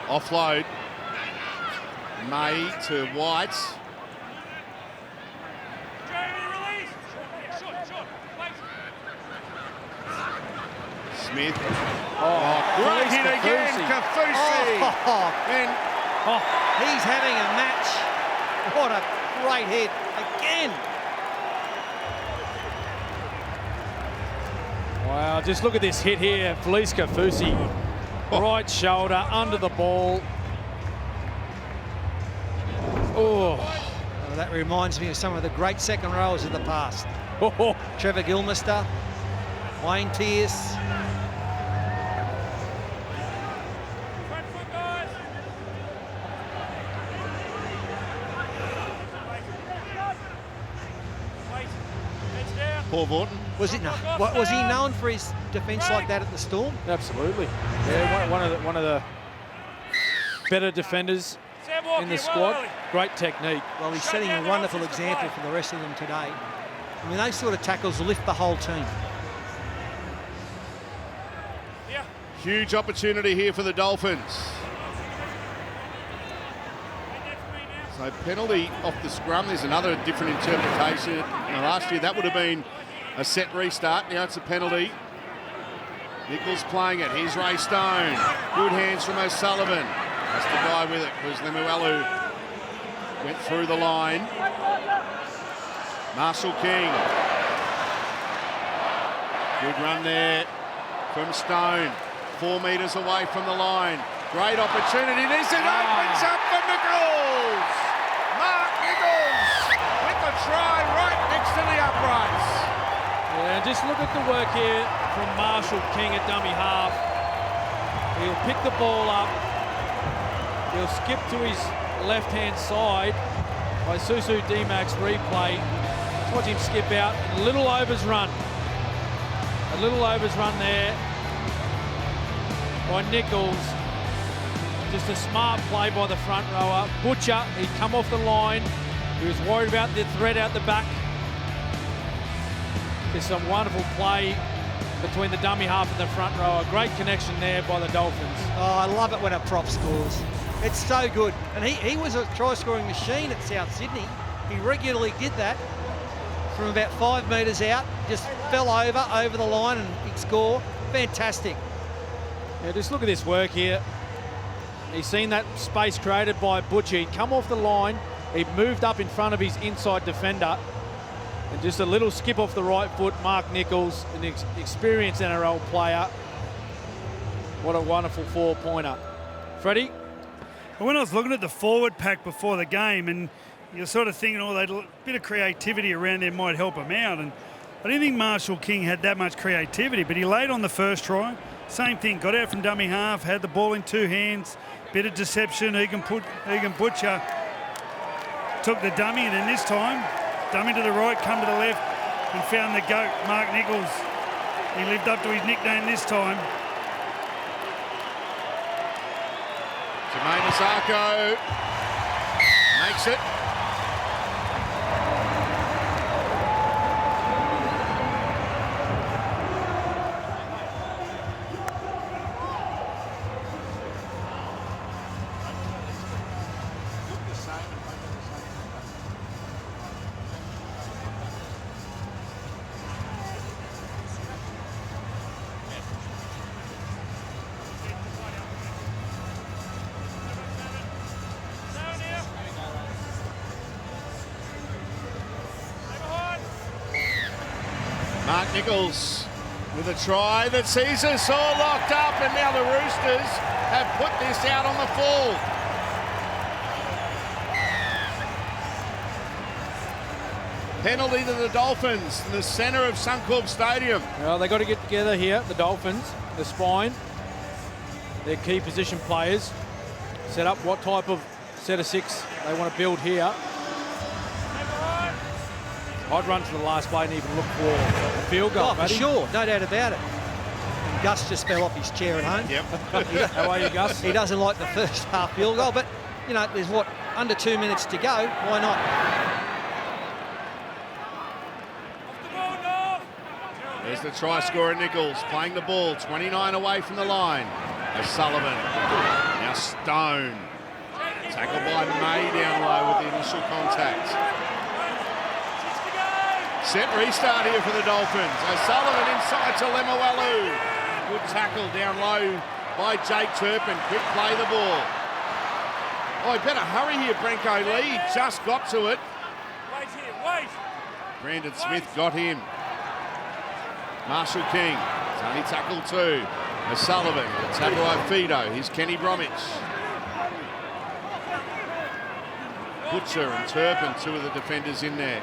Speaker 1: Offload. May to White.
Speaker 3: Jamie, release. Short. Wait.
Speaker 1: Smith. Great hit again, Kafusi. And
Speaker 2: He's having a match. What a great hit again.
Speaker 4: Wow, just look at this hit here. Felice Kafusi, right shoulder, under the ball.
Speaker 2: Well, that reminds me of some of the great second rowers of the past. Trevor Gilmister, Wayne Pearce.
Speaker 3: Front foot, guys. Wait. Heads down.
Speaker 1: Paul Vorton.
Speaker 2: Was he known for his defence like that at the Storm?
Speaker 4: Absolutely. Yeah, one of the better defenders in the squad. Great technique.
Speaker 2: Well, he's setting a wonderful example for the rest of them today. I mean, those sort of tackles lift the whole team.
Speaker 1: Huge opportunity here for the Dolphins. So penalty off the scrum. There's another different interpretation. Last year that would have been a set restart. Now it's a penalty. Nichols playing it. Here's Ray Stone. Good hands from O'Sullivan. That's the guy with it. Was Lemuelu. Went through the line. Marshall King. Good run there from Stone. 4 metres away from the line. Great opportunity. This it opens up for Nichols. Mark Nichols with the try right next to the uprights.
Speaker 4: Yeah, just look at the work here from Marshall King at dummy half. He'll pick the ball up. He'll skip to his left-hand side by Susu D-Max replay. Let's watch him skip out. A little overs run. A little overs run there by Nichols. Just a smart play by the front rower. Butcher, he'd come off the line. He was worried about the threat out the back. There's some wonderful play between the dummy half and the front rower. Great connection there by the Dolphins.
Speaker 2: Oh, I love it when a prop scores. It's so good. And he was a try-scoring machine at South Sydney. He regularly did that from about 5 metres out. Just fell over the line, and he'd score. Fantastic.
Speaker 4: Yeah, just look at this work here. He's seen that space created by Butcher. He'd come off the line. He moved up in front of his inside defender. And just a little skip off the right foot. Mark Nichols, an experienced NRL player. What a wonderful 4-pointer. Freddie?
Speaker 5: Well, when I was looking at the forward pack before the game, and you're sort of thinking, oh, that bit of creativity around there might help him out. And I didn't think Marshall King had that much creativity, but he laid on the first try. Same thing, got out from dummy half, had the ball in 2 hands, bit of deception. Egan Butcher took the dummy, and then this time, dummy to the right, come to the left, and found the GOAT, Mark Nichols. He lived up to his nickname this time.
Speaker 1: Jermaine Asako makes it. Mark Nichols with a try that sees us all locked up, and now the Roosters have put this out on the full. Penalty to the Dolphins in the centre of Suncorp Stadium.
Speaker 4: Well, they've got to get together here, the Dolphins, the spine, their key position players, set up what type of set of 6 they want to build here. I'd run to the last play and even look for a field goal.
Speaker 2: Oh, for sure, no doubt about it. And Gus just fell off his chair at home.
Speaker 1: Yep.
Speaker 4: How are you, Gus?
Speaker 2: He doesn't like the first half field goal, but, you know, there's under 2 minutes to go. Why not?
Speaker 1: There's the try scorer, Nichols, playing the ball, 29 away from the line. O'Sullivan, now Stone. Tackled by May down low with the initial contact. Set restart here for the Dolphins. O'Sullivan inside to Lemuelu. Good tackle down low by Jake Turpin. Quick play the ball. Oh, he better hurry here, Brenko Lee. He just got to it.
Speaker 3: Wait here, wait.
Speaker 1: Brandon Smith got him. Marshall King. It's only tackle 2. O'Sullivan. Tabuai Fido. Here's Kenny Bromwich. Butcher and Turpin, 2 of the defenders in there.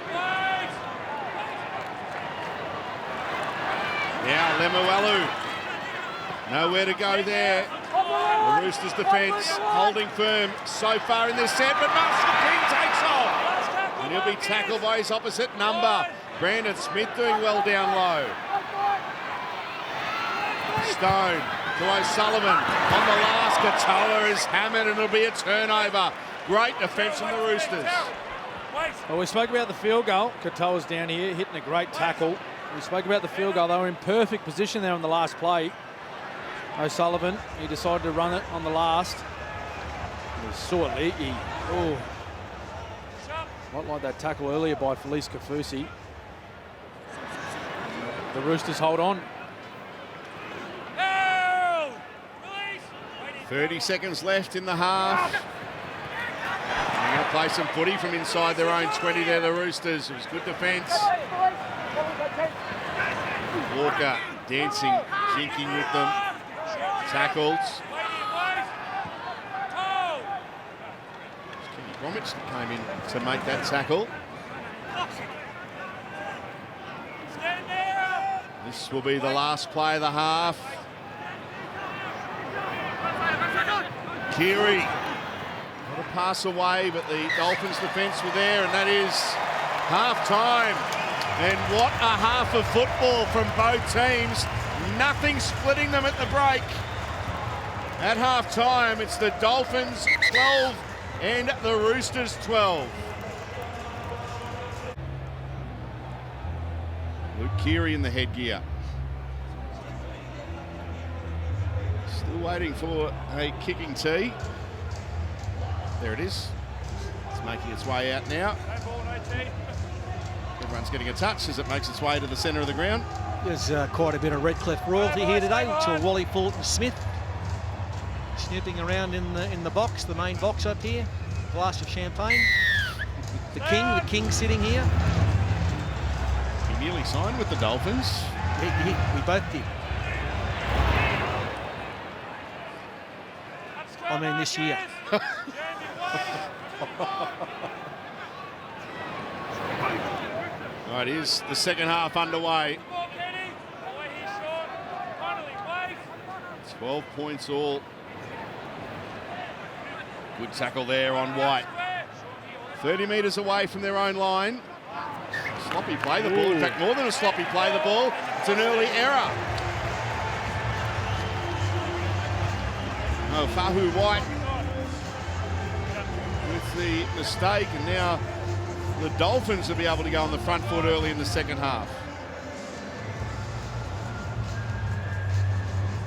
Speaker 1: Now Lemuelu, nowhere to go there. The Roosters defence holding firm so far in this set, but Marshall King takes off. And he'll be tackled by his opposite number. Brandon Smith doing well down low. Stone to O'Sullivan. On the last, Katoa is hammered and it'll be a turnover. Great defence from the Roosters.
Speaker 4: Well, we spoke about the field goal. Katoa's down here hitting a great tackle. We spoke about the field goal. They were in perfect position there on the last play. O'Sullivan, he decided to run it on the last. He saw it leaky. Oh, not like that tackle earlier by Felice Kafusi. The Roosters hold on.
Speaker 1: 30 seconds left in the half. They're going to play some footy from inside their own 20 there, the Roosters. It was good defence. Walker dancing, jinking with them. Tackles. Kenny Bromwich came in to make that tackle. This will be the last play of the half. Keary, not a pass away, but the Dolphins defence were there, and that is half-time. And what a half of football from both teams. Nothing splitting them at the break. At half-time, it's the Dolphins 12 and the Roosters 12. Luke Keary in the headgear. Still waiting for a kicking tee. There it is. It's making its way out now. Everyone's getting a touch as it makes its way to the centre of the ground.
Speaker 2: There's quite a bit of Redcliffe royalty here today. We saw Wally Fulton-Smith snooping around in the box, the main box up here. Glass of champagne. The king sitting here.
Speaker 1: He nearly signed with the Dolphins.
Speaker 2: We both did. I mean, this year.
Speaker 1: Right, here's the second half underway. 12 points all. Good tackle there on White. 30 metres away from their own line. Sloppy play the ball. In fact, more than a sloppy play the ball. It's an early error. Oh, Fahu White with the mistake, and now the Dolphins will be able to go on the front foot early in the second half.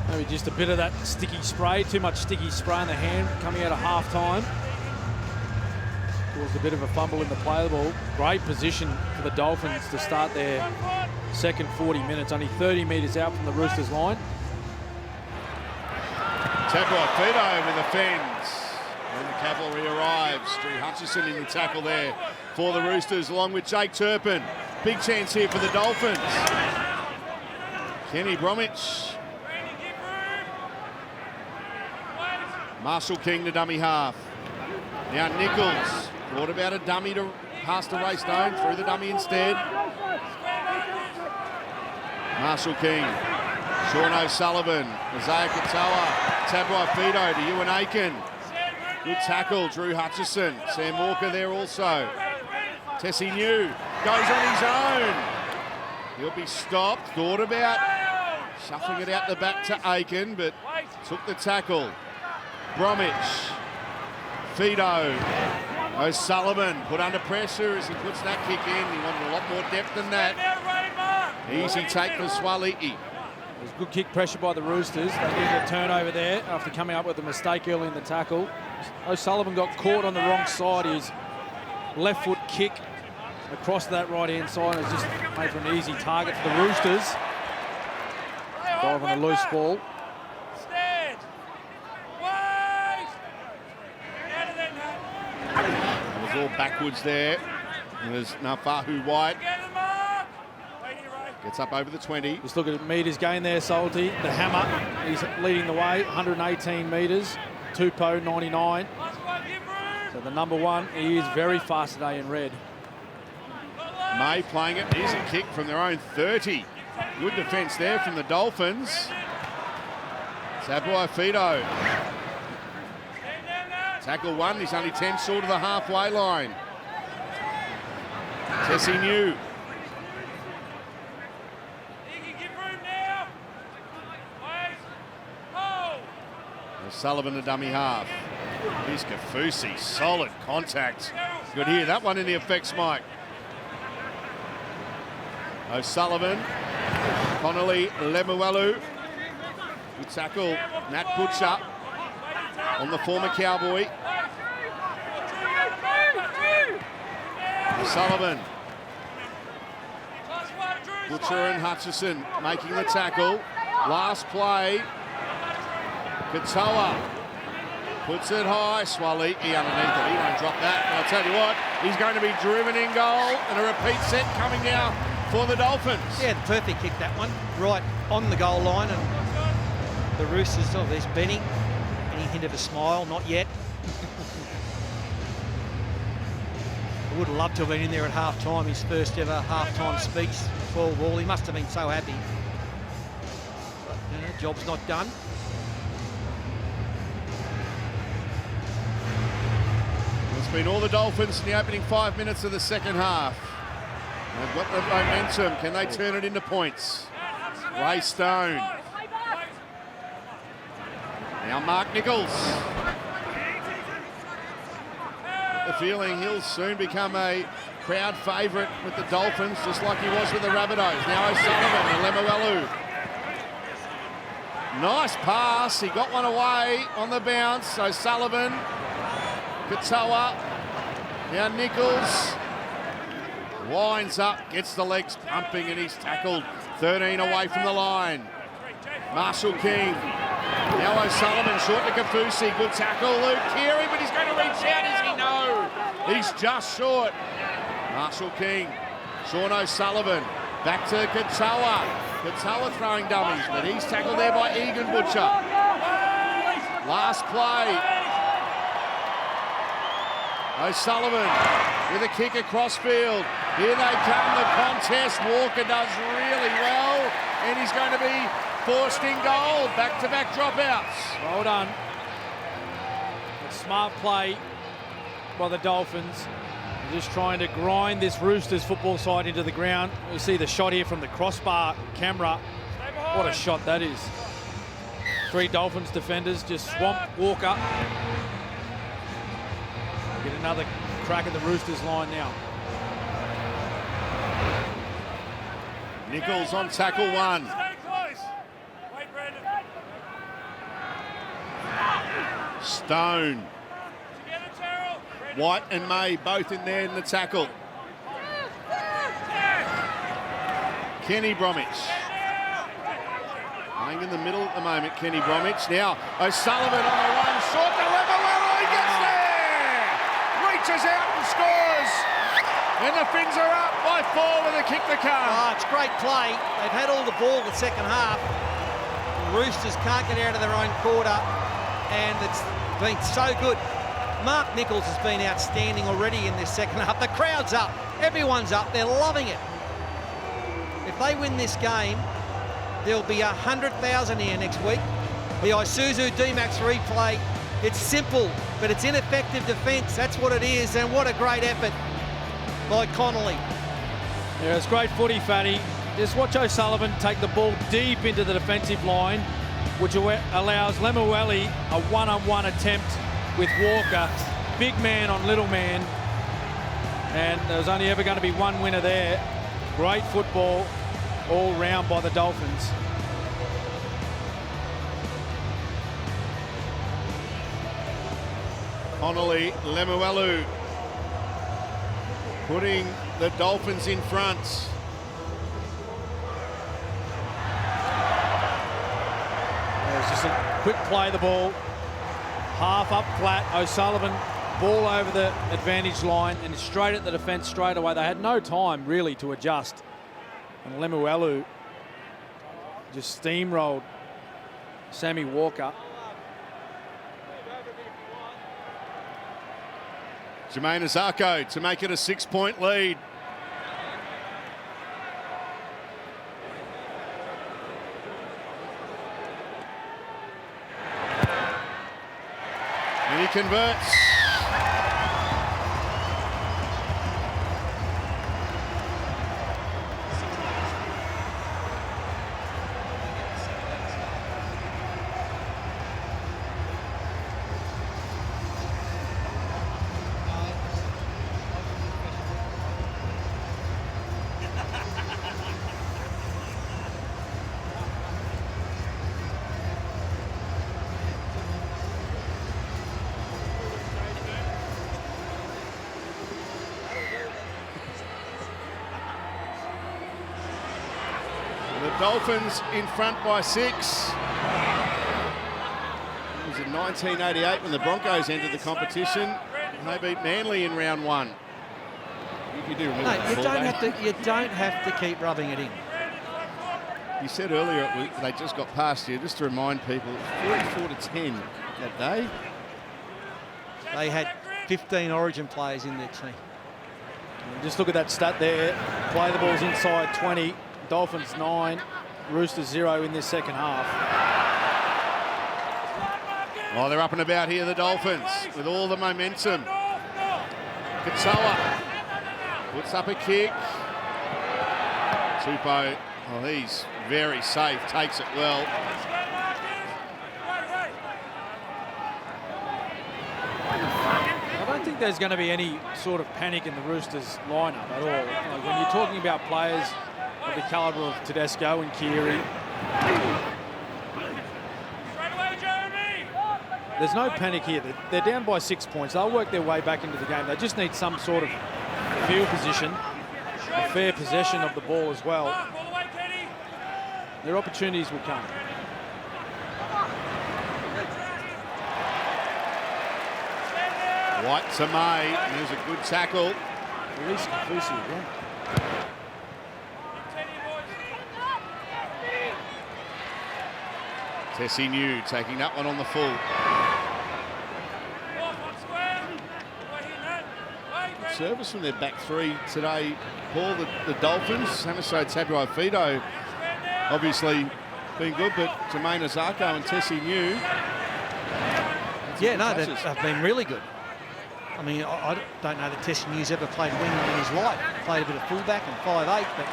Speaker 4: Maybe just a bit of that sticky spray, too much sticky spray in the hand coming out of half-time. Caused a bit of a fumble in the play of the ball. Great position for the Dolphins to start their second 40 minutes, only 30 metres out from the Roosters line.
Speaker 1: Tackle Fido with the fence. When the cavalry arrives, Drew Hutchison in the tackle there for the Roosters, along with Jake Turpin. Big chance here for the Dolphins. Kenny Bromwich. Marshall King to dummy half. Now Nichols. Thought about a dummy to pass to Ray Stone. Through the dummy instead. Marshall King. Sean O'Sullivan. Isaiah Katoa. Tabrai Fido to Ewan Aiken. Good tackle, Drew Hutchison. Sam Walker there also. Tessie New goes on his own. He'll be stopped. Thought about shuffling it out the back to Aiken, but took the tackle. Bromwich. Fido. O'Sullivan put under pressure as he puts that kick in. He wanted a lot more depth than that. Easy take for Swaliti.
Speaker 4: It was good kick pressure by the Roosters. They needed a turnover there after coming up with a mistake early in the tackle. O'Sullivan got caught on the wrong side. His left foot kick across that right-hand side has just made for an easy target for the Roosters. Dive on a loose ball.
Speaker 1: It was all backwards there. And there's Nafahu White. Gets up over the 20.
Speaker 4: Just look at meters gain there, Salty. The hammer, he's leading the way, 118 metres. Tupou, 99. So the number one, he is very fast today in red.
Speaker 1: May playing it. Here's a kick from their own 30. Good defence there from the Dolphins. Tabrai Fido. Tackle one, he's only 10 short of the halfway line. Tessie New. Sullivan, the dummy half. Here's Kafusi, solid contact. Good hear that one in the effects, Mike. O'Sullivan, Connolly, Lemuelu. Good tackle, Nat Butcher on the former Cowboy. O'Sullivan. Butcher and Hutchison making the tackle. Last play. Katoa puts it high. Swaliti underneath it. He won't drop that. And I'll tell you what, he's going to be driven in goal. And a repeat set coming now for the Dolphins.
Speaker 2: Yeah, the perfect kick, that one. Right on the goal line. And the Roosters, oh, there's Benny. Any hint of a smile? Not yet. I would have loved to have been in there at half-time, his first ever half-time speech before Wall. He must have been so happy. But, you know, job's not done.
Speaker 1: It's been all the Dolphins in the opening 5 minutes of the second half. They've got the momentum. Can they turn it into points? Ray Stone. Now Mark Nichols. The feeling he'll soon become a crowd favourite with the Dolphins, just like he was with the Rabbitohs. Now O'Sullivan and Lemuelu. Nice pass. He got one away on the bounce. O'Sullivan. Katoa. Now Nichols. Winds up, gets the legs pumping, and he's tackled 13 away from the line. Marshall King. Now O'Sullivan, short to Kafusi. Good tackle, Luke Keary, but he's going to reach out, is he? No. He's just short. Marshall King. Sean O'Sullivan. Back to Katoa. Katoa throwing dummies, but he's tackled there by Egan Butcher. Last play. O'Sullivan with a kick across field. Here they come, the contest. Walker does really well, and he's going to be forced in goal. Back-to-back dropouts.
Speaker 4: Well done. A smart play by the Dolphins. Just trying to grind this Roosters football side into the ground. You see the shot here from the crossbar camera. What a shot that is. 3 Dolphins defenders just swamp Walker. Get another crack at the Roosters line now.
Speaker 1: Nichols on tackle 1. Stone. White and May both in there in the tackle. Kenny Bromwich. Playing in the middle at the moment, Kenny Bromwich. Now O'Sullivan on the run, short to Lemuelu, he gets there! Reaches out and scores! And the Finns are up by 4 with a kick to come.
Speaker 2: Oh, it's great play. They've had all the ball the second half. The Roosters can't get out of their own quarter, and it's been so good. Mark Nichols has been outstanding already in this second half. The crowd's up. Everyone's up. They're loving it. If they win this game, there'll be 100,000 here next week. The Isuzu D-Max replay, it's simple, but it's ineffective defence. That's what it is, and what a great effort by Connolly.
Speaker 4: Yeah, it's great footy, Fatty. Just watch O'Sullivan take the ball deep into the defensive line, which allows Lemuelu a one-on-one attempt with Walker. Big man on little man. And there's only ever going to be one winner there. Great football all round by the Dolphins.
Speaker 1: Connolly, Lemuelu putting the Dolphins in front.
Speaker 4: It's just a quick play of the ball. Half up flat, O'Sullivan, ball over the advantage line and straight at the defence straight away. They had no time really to adjust. And Lemuelu just steamrolled Sammy Walker.
Speaker 1: Jermaine Azarko to make it a 6-point lead. And he converts. The Dolphins in front by 6. It was in 1988 when the Broncos entered the competition. They beat Manly in round 1. You do remember that,
Speaker 2: You don't have to keep rubbing it in.
Speaker 1: You said earlier they just got past you. Just to remind people, 44-10 that day.
Speaker 2: They had 15 Origin players in their team.
Speaker 4: And just look at that stat there. Play the balls inside 20. Dolphins 9. Roosters 0 in this second half.
Speaker 1: Oh, they're up and about here, the Dolphins, with all the momentum. Katoa puts up a kick. Tupou, oh, he's very safe, takes it well.
Speaker 4: I don't think there's going to be any sort of panic in the Roosters lineup at all. Like when you're talking about players of the calibre of Tedesco and Keary, there's no panic here. They're down by 6 points. They'll work their way back into the game. They just need some sort of field position, a fair possession of the ball as well. Their opportunities will come.
Speaker 1: White to May, there's a good tackle.
Speaker 4: Release Kafusi again.
Speaker 1: Tessie New taking that one on the full. Good service from their back three today, Paul. The Dolphins, Hamiso Tabuai-Fidow obviously been good, but Jermaine Azarko and Tessie New.
Speaker 2: Yeah, no, they've been really good. I mean, I don't know that Tessie New's ever played wing in his life. Played a bit of fullback and 5'8", but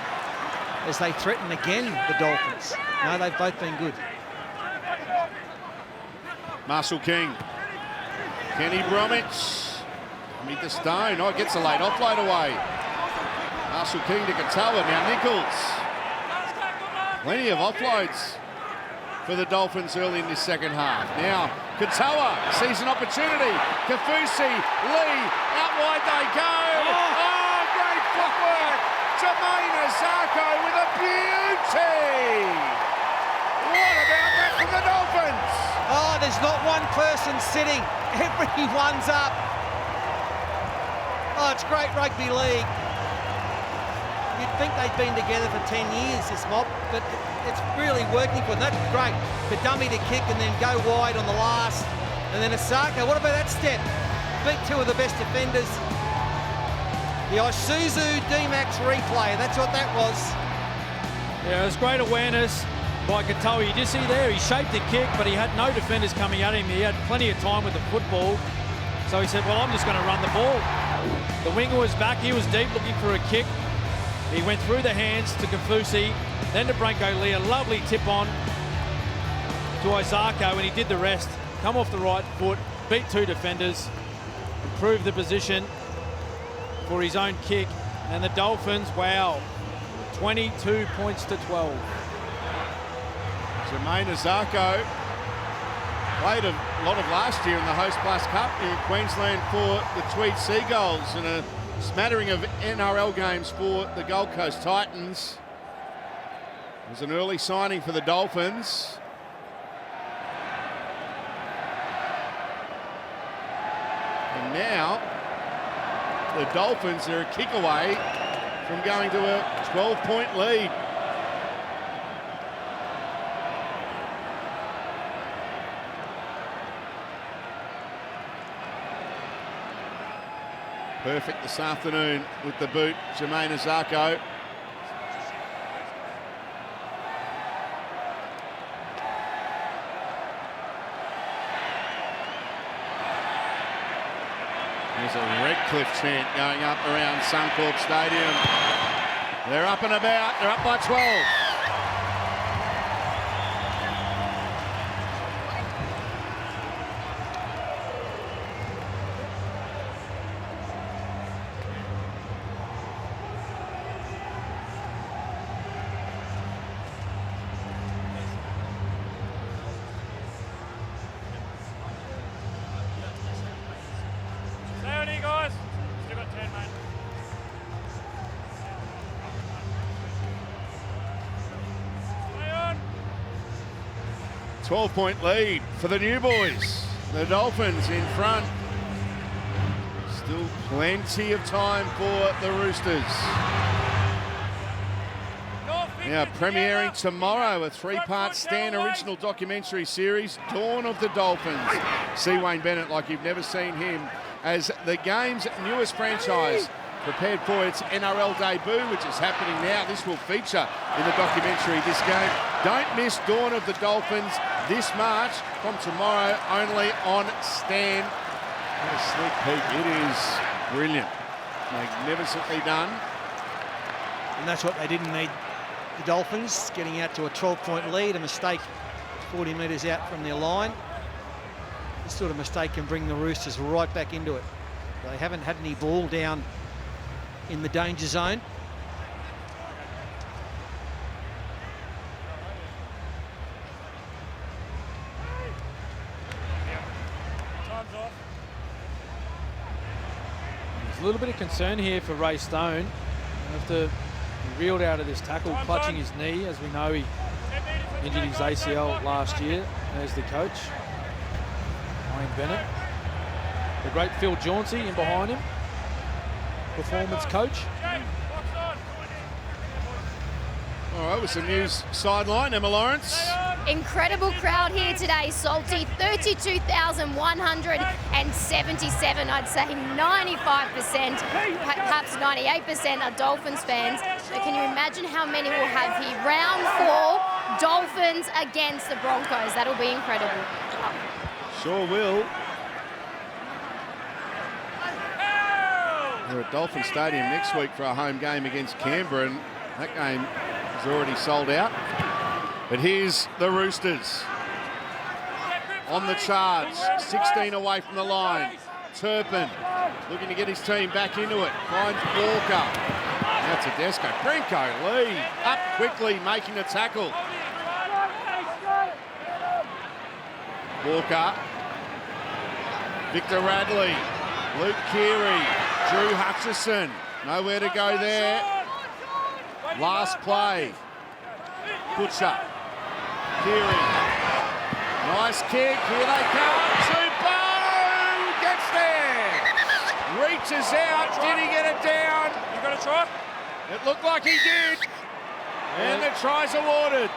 Speaker 2: as they threaten again, the Dolphins, no, they've both been good.
Speaker 1: Marshall King. Kenny Bromwich. Meet the stone. Oh, gets a late offload away. Marshall King to Katoa. Now Nichols. Plenty of offloads for the Dolphins early in this second half. Now Katoa sees an opportunity. Kafusi, Lee, out wide they go. Oh, great footwork. Jermaine Azarko with a beauty. What about that from the Dolphins?
Speaker 2: Oh, there's not one person sitting. Everyone's up. Oh, it's great rugby league. You'd think they'd been together for 10 years, this mob, but it's really working for them. That's great. For dummy to kick and then go wide on the last. And then Azarko, what about that step? Beat two of the best defenders. The Isuzu D-Max replay, that's what that was.
Speaker 4: Yeah, it was great awareness by Katoa. You just see there, he shaped the kick, but he had no defenders coming at him. He had plenty of time with the football. So he said, well, I'm just going to run the ball. The winger was back. He was deep looking for a kick. He went through the hands to Kafusi, then to Branko Lee. A lovely tip on to Azarko, and he did the rest. Come off the right foot, beat two defenders, improved the position for his own kick. And the Dolphins, wow, 22 points to 12.
Speaker 1: Jermaine Azarko played a lot of last year in the Host Plus Cup in Queensland for the Tweed Seagulls and a smattering of NRL games for the Gold Coast Titans. It was an early signing for the Dolphins. And now the Dolphins are a kick away from going to a 12-point lead. Perfect this afternoon with the boot, Jermaine Azarko. There's a Redcliffe chant going up around Suncorp Stadium. They're up and about, they're up by 12.
Speaker 3: Guys, still got 10, mate.
Speaker 1: 12-point lead for the new boys. The Dolphins in front. Still plenty of time for the Roosters. Now premiering tomorrow, a 3-part Stan original documentary series, Dawn of the Dolphins. See Wayne Bennett like you've never seen him as the game's newest franchise prepared for its NRL debut, which is happening now. This will feature in the documentary this game. Don't miss Dawn of the Dolphins this March from tomorrow only on Stan. What a sneak peek. It is brilliant. Magnificently done.
Speaker 2: And that's what they didn't need. The Dolphins getting out to a 12-point lead, a mistake 40 metres out from their line. This sort of mistake can bring the Roosters right back into it. They haven't had any ball down in the danger zone.
Speaker 4: There's a little bit of concern here for Ray Stone. After he reeled out of this tackle, clutching his knee. As we know, he injured his ACL last year as the coach, Wayne Bennett. The great Phil Jauncey in behind him, performance coach.
Speaker 1: All right, with some news sideline, Emma Lawrence.
Speaker 7: Incredible crowd here today, Salty. 32,177, I'd say 95%, perhaps 98% are Dolphins fans. But can you imagine how many we'll have here? Round 4, Dolphins against the Broncos. That'll be incredible.
Speaker 1: Sure will. We're at Dolphin Stadium next week for our home game against Canberra, and that game is already sold out. But here's the Roosters on the charge, 16 away from the line. Turpin looking to get his team back into it, finds Walker. Now Tedesco, Brinko Lee up quickly, making the tackle. Walker, Victor Radley, Luke Keary, Drew Hutchison, nowhere to go there. Last play, Butcher, Keary, nice kick, here they come, Tupou gets there, reaches out, did he get it down?
Speaker 3: You got to try?
Speaker 1: It looked like he did, and the try's awarded.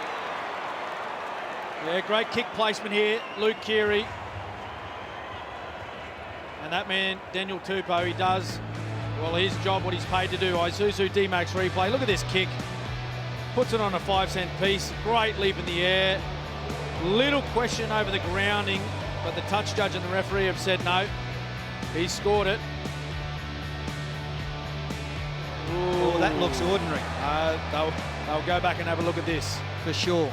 Speaker 4: Yeah, great kick placement here, Luke Keary. And that man, Daniel Tupou, he does, well, his job, what he's paid to do. Isuzu D-Max replay. Look at this kick. Puts it on a 5-cent piece. Great leap in the air. Little question over the grounding, but the touch judge and the referee have said no. He scored it.
Speaker 2: Oh, that looks ordinary.
Speaker 4: They'll go back and have a look at this.
Speaker 2: For sure.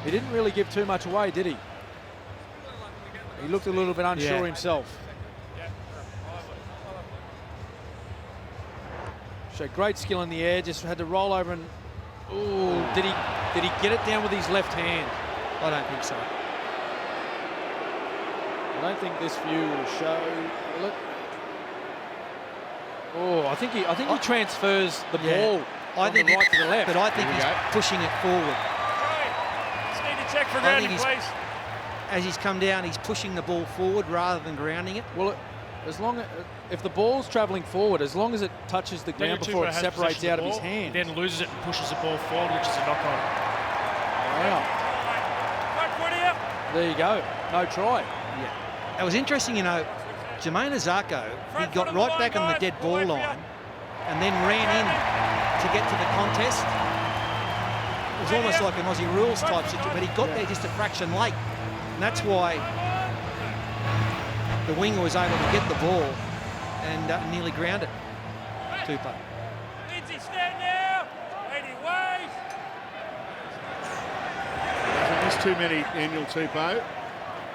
Speaker 4: He didn't really give too much away, did he? He looked a little bit unsure himself. Showed great skill in the air, just had to roll over and... Ooh, did he get it down with his left hand?
Speaker 2: I don't think so.
Speaker 4: I don't think this view will show. Will it? Oh, I think he transfers the ball from the right to the left.
Speaker 2: But I think he's pushing it forward.
Speaker 3: Just need to check for grounding, please.
Speaker 2: As he's come down, he's pushing the ball forward rather than grounding it.
Speaker 4: Well, if the ball's travelling forward, as long as it touches the ground before it separates out of his hand.
Speaker 6: He then loses it and pushes the ball forward, which is a knock-on.
Speaker 4: Wow. There you go. No try.
Speaker 2: Yeah. It was interesting, you know, Jermaine Azarko, he got right back on the dead ball line and then ran in to get to the contest. It was almost like an Aussie rules type situation, but he got there just a fraction late. And that's why the winger was able to get the ball and nearly ground it. Tupou.
Speaker 3: Lindsay, stand now. 80 ways.
Speaker 1: Doesn't miss too many, Daniel Tupou.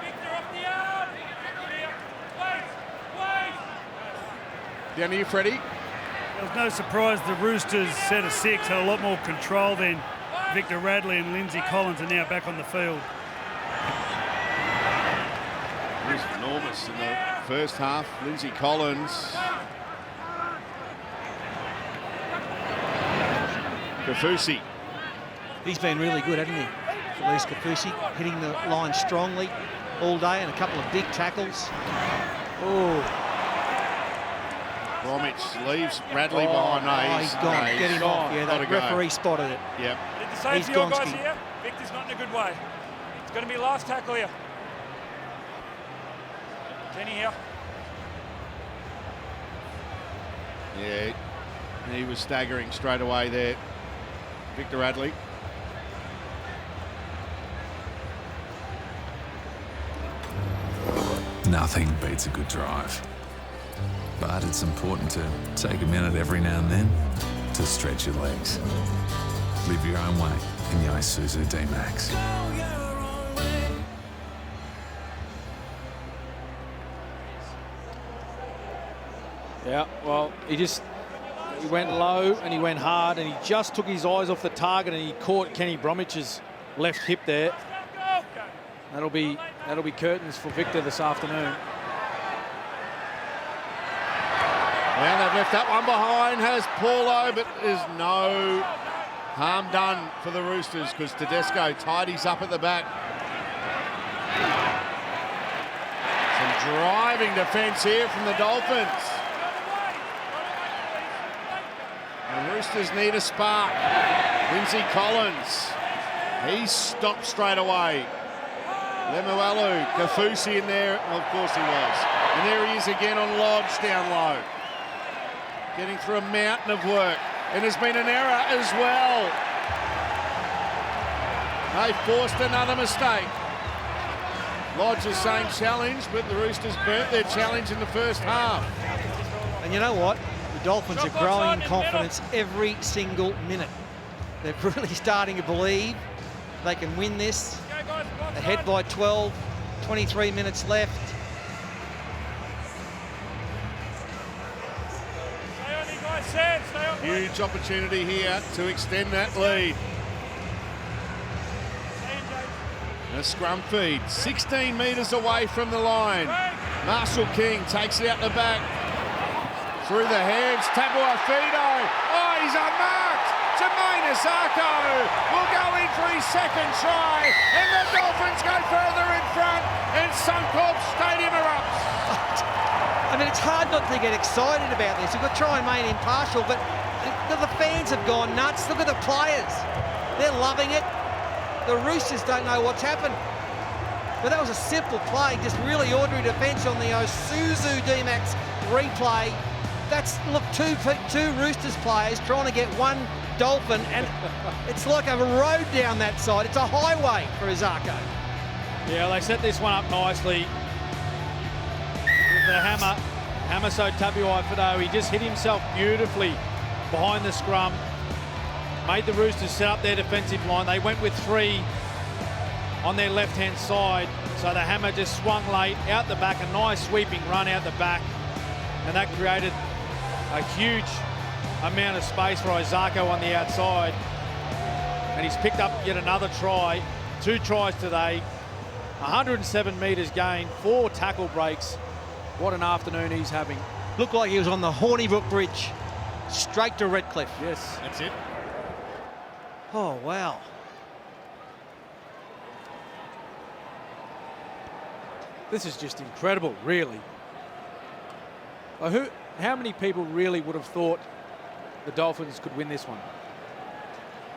Speaker 3: Victor off the arm. Wait.
Speaker 1: Down to you, Freddie.
Speaker 5: There was no surprise the Roosters set of 6 had a lot more control than Victor Radley and Lindsay Collins are now back on the field.
Speaker 1: He was enormous in the first half. Lindsay Collins. Kafusi.
Speaker 2: He's been really good, hasn't he? at least Kafusi hitting the line strongly all day and a couple of big tackles. Oh,
Speaker 1: Bromwich leaves Radley behind. No,
Speaker 2: he's gone. Get him off. Yeah, that referee spotted it.
Speaker 1: Yep.
Speaker 3: Did the same for your guys here? Victor's not in a good way. It's going to be last tackle here. Kenny here.
Speaker 1: Yeah, he was staggering straight away there, Victor Radley.
Speaker 8: Nothing beats a good drive. But it's important to take a minute every now and then to stretch your legs. Live your own way in the Isuzu D-Max.
Speaker 4: Yeah, well, he went low and he went hard and he just took his eyes off the target and he caught Kenny Bromwich's left hip there. That'll be curtains for Victor this afternoon.
Speaker 1: Well, they've left that one behind, has Paulo, but there's no harm done for the Roosters because Tedesco tidies up at the back. Some driving defence here from the Dolphins. The Roosters need a spark. Lindsay Collins, he stopped straight away. Lemuelu, Kafusi in there, well, of course he was. And there he is again on Lodge down low. Getting through a mountain of work. And there's been an error as well. They forced another mistake. Lodge is saying challenge, but the Roosters burnt their challenge in the first half.
Speaker 2: And you know what? The Dolphins are growing in confidence every single minute. They're really starting to believe they can win this. Ahead by 12, 23 minutes left.
Speaker 1: Huge opportunity here to extend that lead. A scrum feed, 16 metres away from the line. Marshall King takes it out the back. Through the hands, Tabuafido. Oh, he's unmarked. Jermaine Asako will go in for his second try, and the Dolphins go further in front, and Suncorp Stadium erupts.
Speaker 2: I mean, it's hard not to get excited about this. We've got to try and remain impartial, but the fans have gone nuts. Look at the players. They're loving it. The Roosters don't know what's happened. But that was a simple play, just really ordinary defence on the Isuzu D-Max replay. That's, look, two Roosters players trying to get one Dolphin, and it's like a road down that side. It's a highway for Asako.
Speaker 4: Yeah, they set this one up nicely. With the hammer, Hamaso Tabuai-Fidow, he just hit himself beautifully behind the scrum. Made the Roosters set up their defensive line. They went with three on their left-hand side. So the hammer just swung late out the back, a nice sweeping run out the back. And that created a huge amount of space for Asako on the outside. And he's picked up yet another try. 2 tries today. 107 metres gained, 4 tackle breaks. What an afternoon he's having.
Speaker 2: Looked like he was on the Hornibrook Bridge, straight to Redcliffe.
Speaker 4: Yes.
Speaker 1: That's it.
Speaker 2: Oh, wow.
Speaker 4: This is just incredible, really. How many people really would have thought the Dolphins could win this one?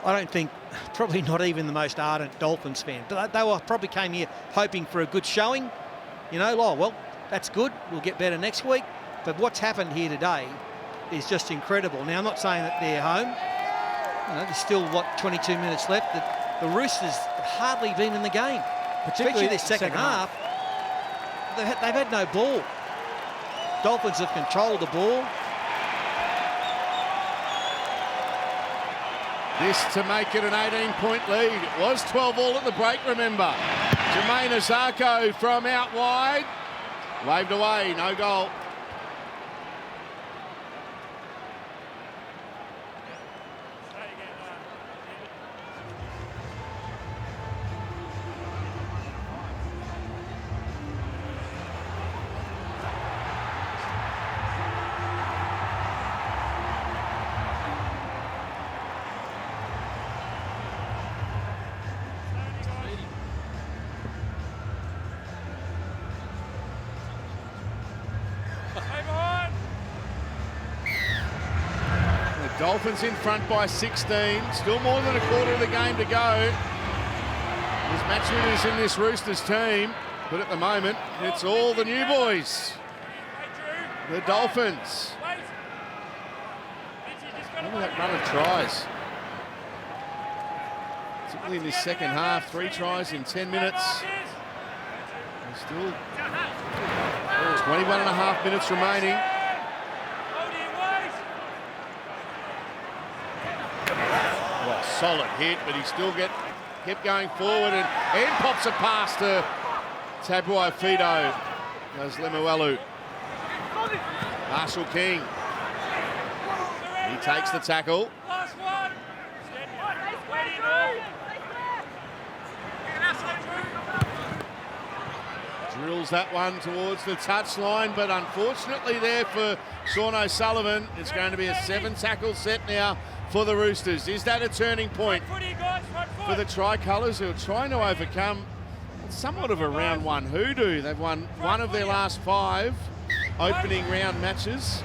Speaker 2: I don't think, probably not even the most ardent Dolphins fan. But they probably came here hoping for a good showing. You know, oh, well, that's good. We'll get better next week. But what's happened here today is just incredible. Now, I'm not saying that they're home. You know, there's still, 22 minutes left. The Roosters have hardly been in the game, particularly this second half. They've had no ball. Dolphins have controlled the ball.
Speaker 1: This to make it an 18-point lead. It was 12-all at the break, remember. Jermaine Asako from out wide. Waved away, no goal. Dolphins in front by 16. Still more than a quarter of the game to go. There's match winners in this Roosters team, but at the moment, it's all the new boys. The Dolphins. Look at that run of tries. Particularly in this second half, 3 tries in 10 minutes. And still 21 and a half minutes remaining. Well, solid hit, but he still kept going forward and pops it past to Tabuai Fido. Goes Lemuelu. Marshall King. He takes the tackle. Drills that one towards the touchline, but unfortunately there for Sean O'Sullivan, it's going to be a 7-tackle set now for the Roosters. Is that a turning point for the Tricolours, who are trying to overcome somewhat of a round 1 hoodoo? They've won one of their last 5 opening round matches.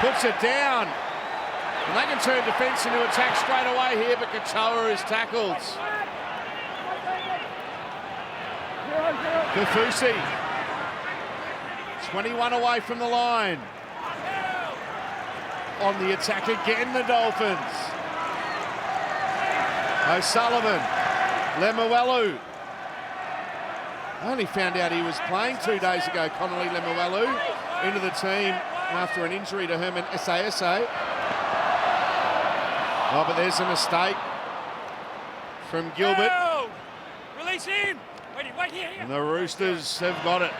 Speaker 1: Puts it down. And they can turn defence into attack straight away here, but Katoa is tackled. Kafusi. 21 away from the line. On the attack again, the Dolphins. O'Sullivan. Lemuelu. I only found out he was playing 2 days ago, Connolly Lemuelu, into the team after an injury to Herman Esa. Oh, but there's a mistake from Gilbert.
Speaker 3: No! Release him! Wait here.
Speaker 1: And the Roosters have got it.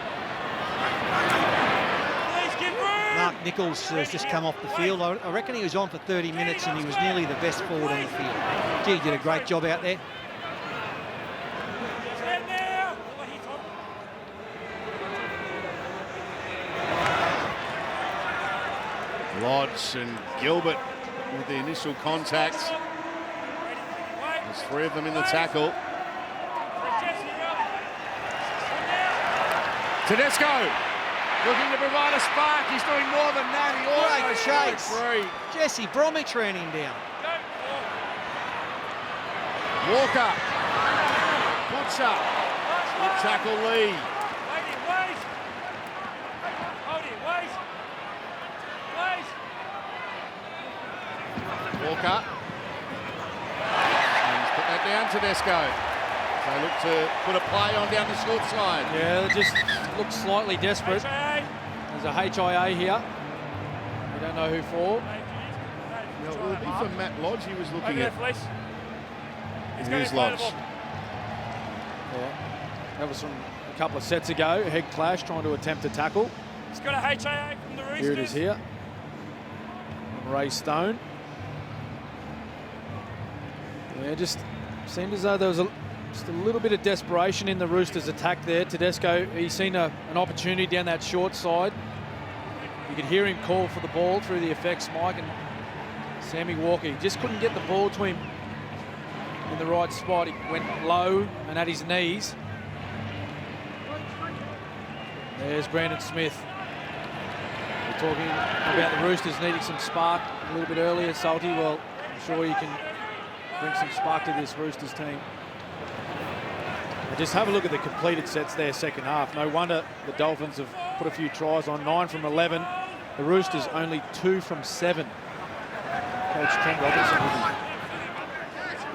Speaker 3: Please give room!
Speaker 2: Mark Nichols has just come off the field. I reckon he was on for 30 minutes and he was nearly the best forward on the field. Gee, he did a great job out there.
Speaker 3: Stand now!
Speaker 1: Lodge and Gilbert with the initial contact. There's 3 of them in the tackle. Tedesco looking to provide a spark. He's doing more than that. He almost
Speaker 2: Great
Speaker 1: broke
Speaker 2: chase.
Speaker 1: free.
Speaker 2: Jesse Bromwich ran him down.
Speaker 1: Walker. Butcher. Good tackle Lee. Walker. And he's put that down, Tedesco. They look to put a play on down the short side.
Speaker 4: Yeah, they just look slightly desperate. There's a HIA here. We don't know who for.
Speaker 1: Now, it will be for Matt Lodge. He was looking at his Lodge.
Speaker 4: Yeah. That was from a couple of sets ago. Head clash, trying to attempt to tackle.
Speaker 3: It's got a HIA from the Roosters.
Speaker 4: Here it is here. Ray Stone. Yeah, just seemed as though there was just a little bit of desperation in the Roosters' attack there. Tedesco, he's seen an opportunity down that short side. You could hear him call for the ball through the effects mic, and Sammy Walker, he just couldn't get the ball to him in the right spot. He went low and at his knees. There's Brandon Smith. We're talking about the Roosters needing some spark a little bit earlier, Salty. Well, I'm sure you can bring some spark to this Roosters team. Just have a look at the completed sets there, second half. No wonder the Dolphins have put a few tries on. 9 from 11. The Roosters only 2 from 7. Coach Trent Robinson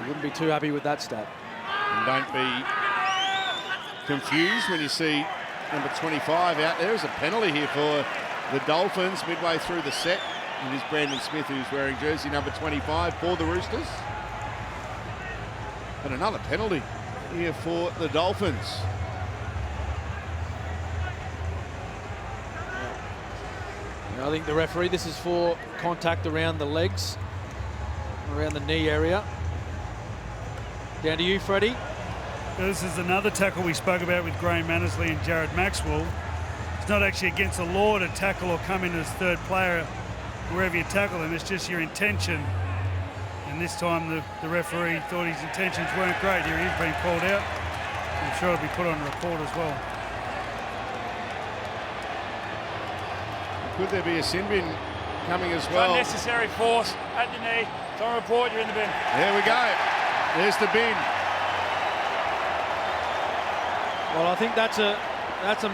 Speaker 4: wouldn't be too happy with that stat.
Speaker 1: And don't be confused when you see number 25 out there as a penalty here for the Dolphins midway through the set. It is Brandon Smith who's wearing jersey number 25 for the Roosters. And another penalty here for the Dolphins.
Speaker 4: I think the referee, this is for contact around the legs, around the knee area. Down to you, Freddie.
Speaker 5: This is another tackle we spoke about with Graham Mannersley and Jared Maxwell. It's not actually against the law to tackle or come in as third player wherever you tackle him. It's just your intention. And And this time the referee thought his intentions weren't great. Here he is being called out. I'm sure it'll be put on a report as well.
Speaker 1: Could there be a sin bin coming as well?
Speaker 3: Unnecessary force at the knee. Don't report, you're in the bin.
Speaker 1: There we go. There's the bin.
Speaker 4: Well, I think that's a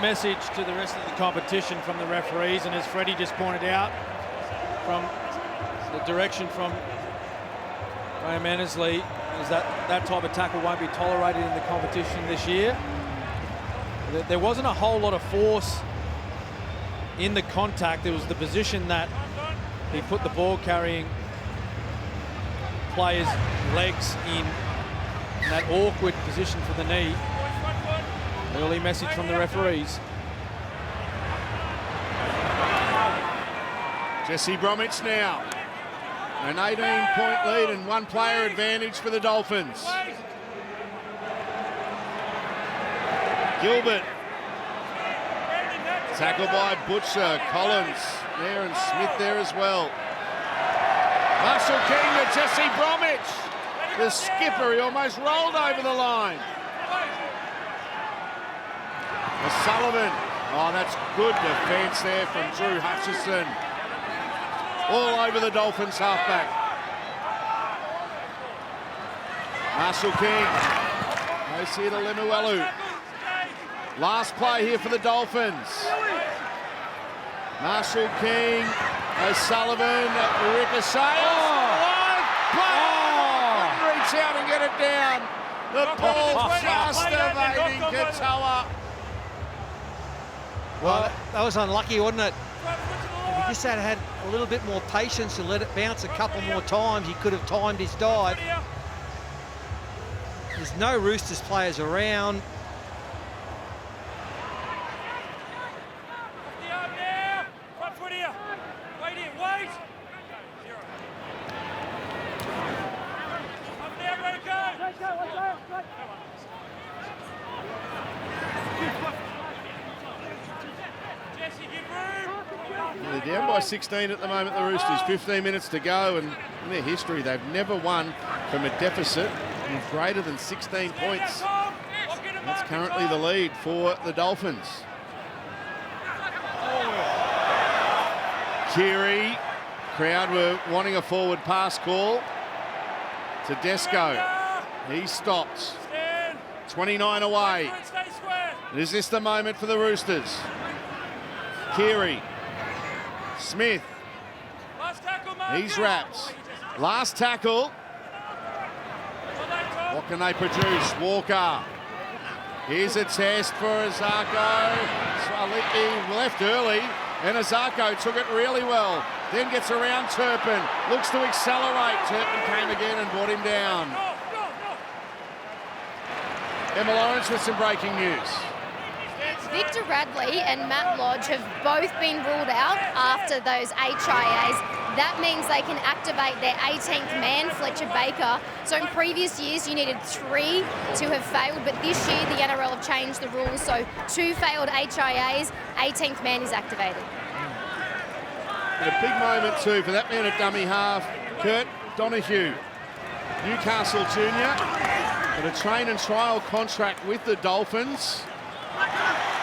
Speaker 4: message to the rest of the competition from the referees, and as Freddie just pointed out, from the direction from Graham Annesley, is that type of tackle won't be tolerated in the competition this year. There wasn't a whole lot of force in the contact. It was the position that he put the ball carrying players' legs in that awkward position for the knee. Early message from the referees.
Speaker 1: Jesse Bromwich now. An 18-point lead and one player advantage for the Dolphins. Gilbert. Tackled by Butcher, Collins there, and Smith there as well. Marshall King to Jesse Bromwich. The skipper, he almost rolled over the line. Sullivan. Oh, that's good defence there from Drew Hutchison. All over the Dolphins halfback. Marshall King goes here to Lemuelu. Last play here for the Dolphins. Marshall King, O'Sullivan, ricochet. Couldn't reach out and get it down. The ball just evading Katoa.
Speaker 2: Well, that was unlucky, wasn't it? If he just had a little bit more patience and let it bounce a couple more times, he could have timed his dive. There's no Roosters players around.
Speaker 1: They're down by 16 at the moment, the Roosters. 15 minutes to go, and in their history, they've never won from a deficit of greater than 16 points. That's currently the lead for the Dolphins. Keary, crowd were wanting a forward pass call to Desco. He stops. 29 away. Is this the moment for the Roosters? Keary. Smith. He's wrapped. Last tackle. What can they produce? Walker. Here's a test for Azarko. Swaliki left early, and Azarko took it really well. Then gets around Turpin. Looks to accelerate. Turpin came again and brought him down. Emma Lawrence with some breaking news.
Speaker 7: Victor Radley and Matt Lodge have both been ruled out after those HIAs. That means they can activate their 18th man, Fletcher Baker. So in previous years, you needed 3 to have failed, but this year the NRL have changed the rules. So 2 failed HIAs, 18th man is activated.
Speaker 1: And a big moment too for that man at dummy half, Kurt Donahue. Newcastle junior, got a train and trial contract with the Dolphins.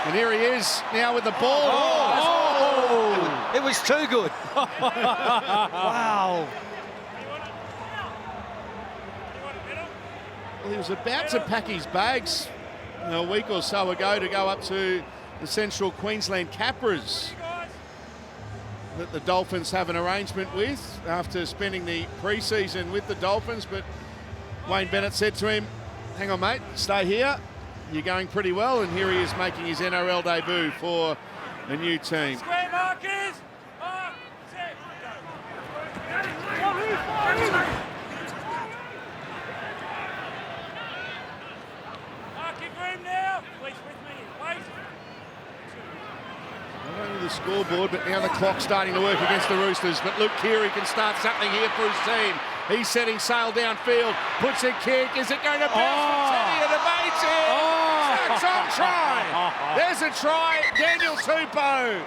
Speaker 1: And here he is now with the ball.
Speaker 2: Oh! It was too good. Wow.
Speaker 1: Well, he was about to pack his bags a week or so ago to go up to the Central Queensland Capras that the Dolphins have an arrangement with after spending the pre-season with the Dolphins. But Wayne Bennett said to him, hang on, mate, stay here. You're going pretty well, and here he is making his NRL debut for a new team.
Speaker 3: Square markers. Marking room now. Please with me. Wait.
Speaker 1: Not only the scoreboard, but now the clock's starting to work against the Roosters. But Luke Keary can start something here for his team. He's setting sail downfield, puts a kick. Is it going to bounce for Teddy and debates it? It's on try. There's a try. Daniel Tupou.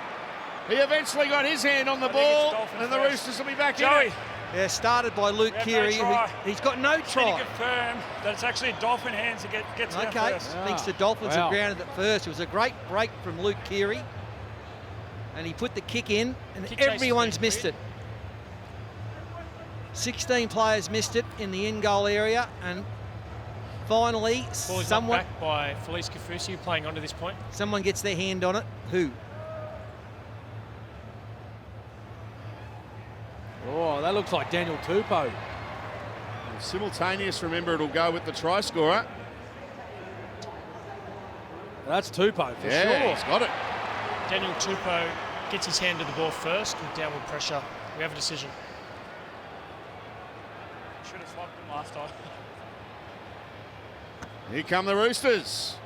Speaker 1: He eventually got his hand on the ball, and the Roosters will be back in it.
Speaker 2: Yeah, started by Luke
Speaker 3: We have no
Speaker 2: Keary.
Speaker 3: try.
Speaker 2: He's got no
Speaker 3: Just need to
Speaker 2: try.
Speaker 3: confirm that it's actually Dolphin hands that gets there
Speaker 2: Okay,
Speaker 3: first.
Speaker 2: thinks the Dolphins have grounded it first. It was a great break from Luke Keary. And he put the kick in, and
Speaker 6: Kick chase
Speaker 2: everyone's
Speaker 6: is
Speaker 2: missed
Speaker 6: weird.
Speaker 2: it. 16 players missed it in the end goal area, and finally,
Speaker 6: Ball is knocked back by Felice Kafusi playing on to this point.
Speaker 2: someone gets their hand on it. Who?
Speaker 4: Oh, that looks like Daniel Tupou.
Speaker 1: Simultaneous, remember, it'll go with the try scorer.
Speaker 4: That's Tupou for
Speaker 1: Yeah,
Speaker 4: sure.
Speaker 1: he's got it.
Speaker 6: Daniel Tupou gets his hand to the ball first with downward pressure. We have a decision.
Speaker 3: Should have swapped him last time.
Speaker 1: Here come the Roosters.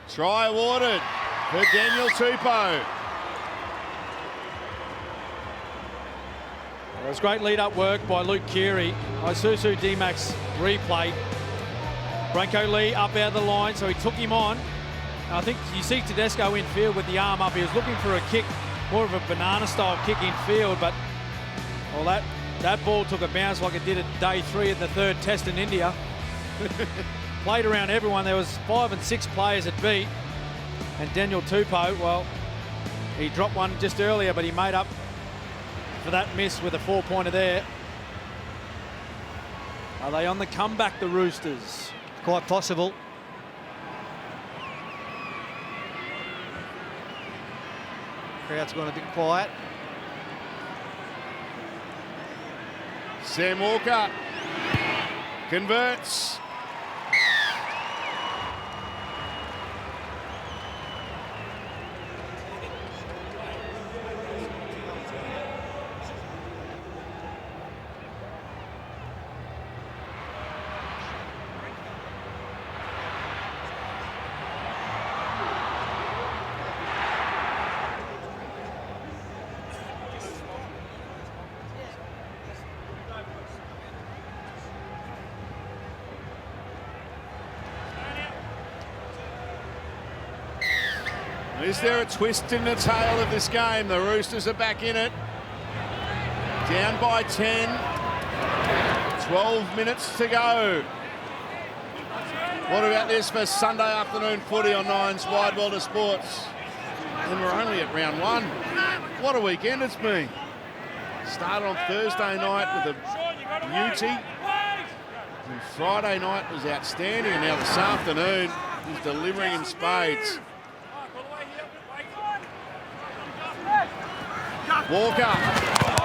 Speaker 1: Try awarded for Daniel Tupou.
Speaker 4: It was great lead-up work by Luke Keary. Isuzu D-Max replay. Branko Lee up out of the line, so he took him on. And I think you see Tedesco in field with the arm up. He was looking for a kick, more of a banana-style kick in field, but well, that ball took a bounce like it did at day 3 of the 3rd test in India. Played around everyone. There was 5 and 6 players at beat. And Daniel Tupou, well, he dropped one just earlier, but he made up for that miss with a 4-pointer there. Are they on the comeback, the Roosters?
Speaker 2: Quite possible. Crowd's gone a bit quiet.
Speaker 1: Sam Walker converts. Is there a twist in the tail of this game? The Roosters are back in it. Down by 10. 12 minutes to go. What about this for Sunday afternoon footy on Nine's Wide World of Sports? And we're only at round 1. What a weekend it's been. Started on Thursday night with a beauty. And Friday night was outstanding. And now this afternoon, he's delivering in spades. Walker.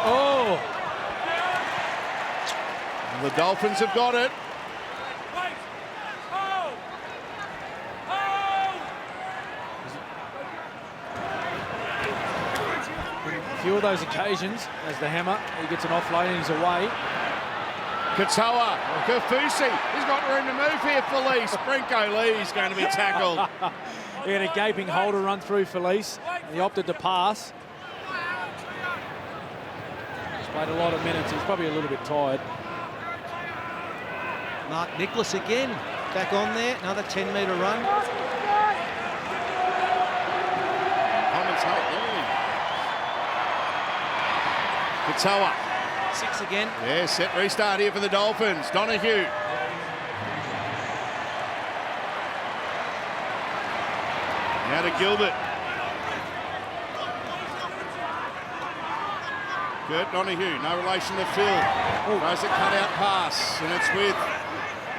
Speaker 4: Oh!
Speaker 1: The Dolphins have got it.
Speaker 4: A few of those occasions, as the hammer, he gets an offload and he's away.
Speaker 1: Katoa, Kafusi, he's got room to move here, Felice. Branko Lee's going to be tackled.
Speaker 4: He had a gaping hole to run through Felice. He opted to pass. He's played a lot of minutes. He's probably a little bit tired.
Speaker 2: Mark Nicholas again, back on there. Another 10-metre run.
Speaker 1: Katoa.
Speaker 2: 6 again.
Speaker 1: Yeah, set restart here for the Dolphins. Donahue. Now to Gilbert. Kurt Donahue, no relation to Phil. Throws a cut-out pass, and it's with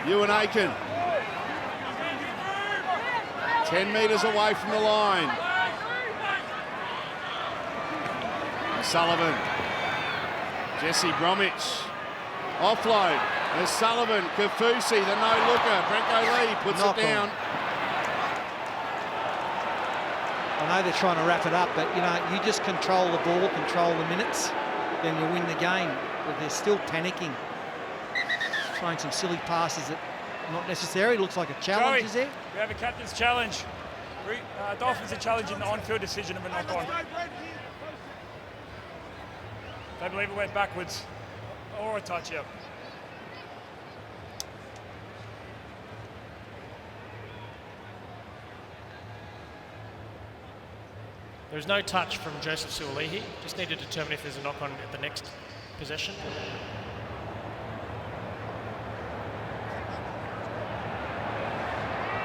Speaker 1: Ewan Aiken. 10 metres away from the line. Sullivan. Jesse Bromwich. Offload. There's Sullivan. Kafusi, the no-looker. Branko Lee puts
Speaker 2: Knock
Speaker 1: it down.
Speaker 2: on. I know they're trying to wrap it up, but, you know, you just control the ball, control the minutes, then you win the game. But they're still panicking. Trying some silly passes that are not necessary. Looks like a challenge,
Speaker 3: Joey,
Speaker 2: is there?
Speaker 3: we have a captain's challenge. Dolphins are challenging the on-field decision of a knock-on. They believe it went backwards or a touch-up.
Speaker 6: There was no touch from Joseph Suolihi. Just need to determine if there's a knock-on at the next possession.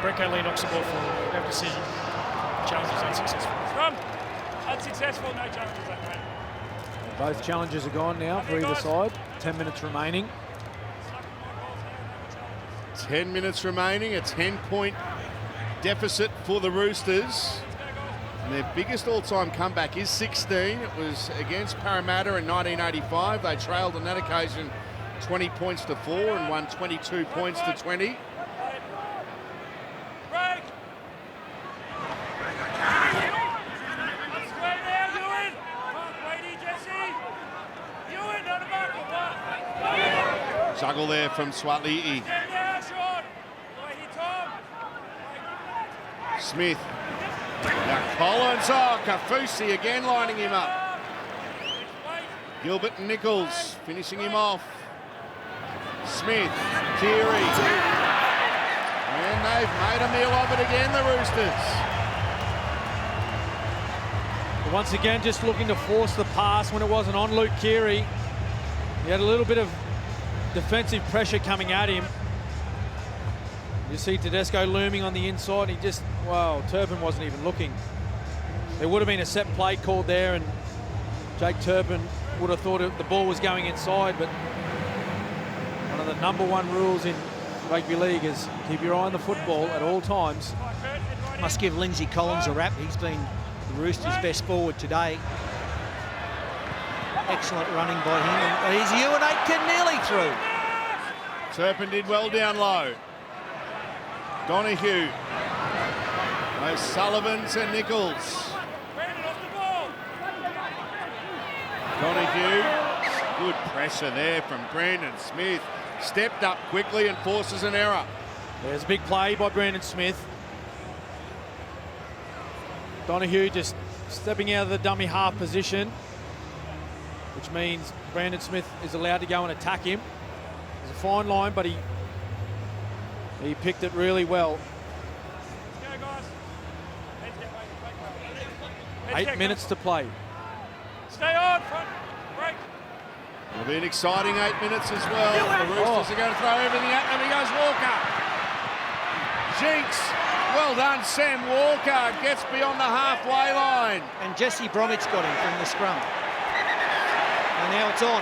Speaker 6: Brenko Lee knocks the ball forward. No decision. Challenge is unsuccessful.
Speaker 3: Scrum. Unsuccessful, no challenges that way.
Speaker 4: Both challenges are gone now for either side. 10 minutes remaining.
Speaker 1: 10 minutes remaining, a 10-point deficit for the Roosters. And their biggest all-time comeback is 16. It was against Parramatta in 1985. They trailed on that occasion 20 points to 4 and won 22 points to 20. Juggle there from Swatli'i. Smith. Now Collins. Oh, Kafusi again lining him up. Gilbert and Nichols finishing him off. Smith. Keary. And they've made a meal of it again, the Roosters.
Speaker 4: Once again, just looking to force the pass when it wasn't on Luke Keary. He had a little bit of defensive pressure coming at him. You see Tedesco looming on the inside. He just, wow, Turpin wasn't even looking. There would have been a set play called there, and Jake Turpin would have thought the ball was going inside, but one of the #1 rules in rugby league is keep your eye on the football at all times.
Speaker 2: Must give Lindsay Collins a rap. He's been the Roosters' best forward today. Excellent running by him, and he's Uinate nearly through.
Speaker 1: Turpin did well down low. Donahue. O'Sullivan to Nichols. Donahue. Good pressure there from Brandon Smith. Stepped up quickly and forces an error.
Speaker 4: There's a big play by Brandon Smith. Donahue just stepping out of the dummy half position, which means Brandon Smith is allowed to go and attack him. It's a fine line, but he picked it really well. 8 minutes to play.
Speaker 3: Stay on, front, break.
Speaker 1: It'll be an exciting 8 minutes as well. The Roosters are going to throw everything at them. He goes Walker. Jinx. Well done, Sam Walker. Gets beyond the halfway line.
Speaker 2: And Jesse Bromwich got him from the scrum. And now it's on.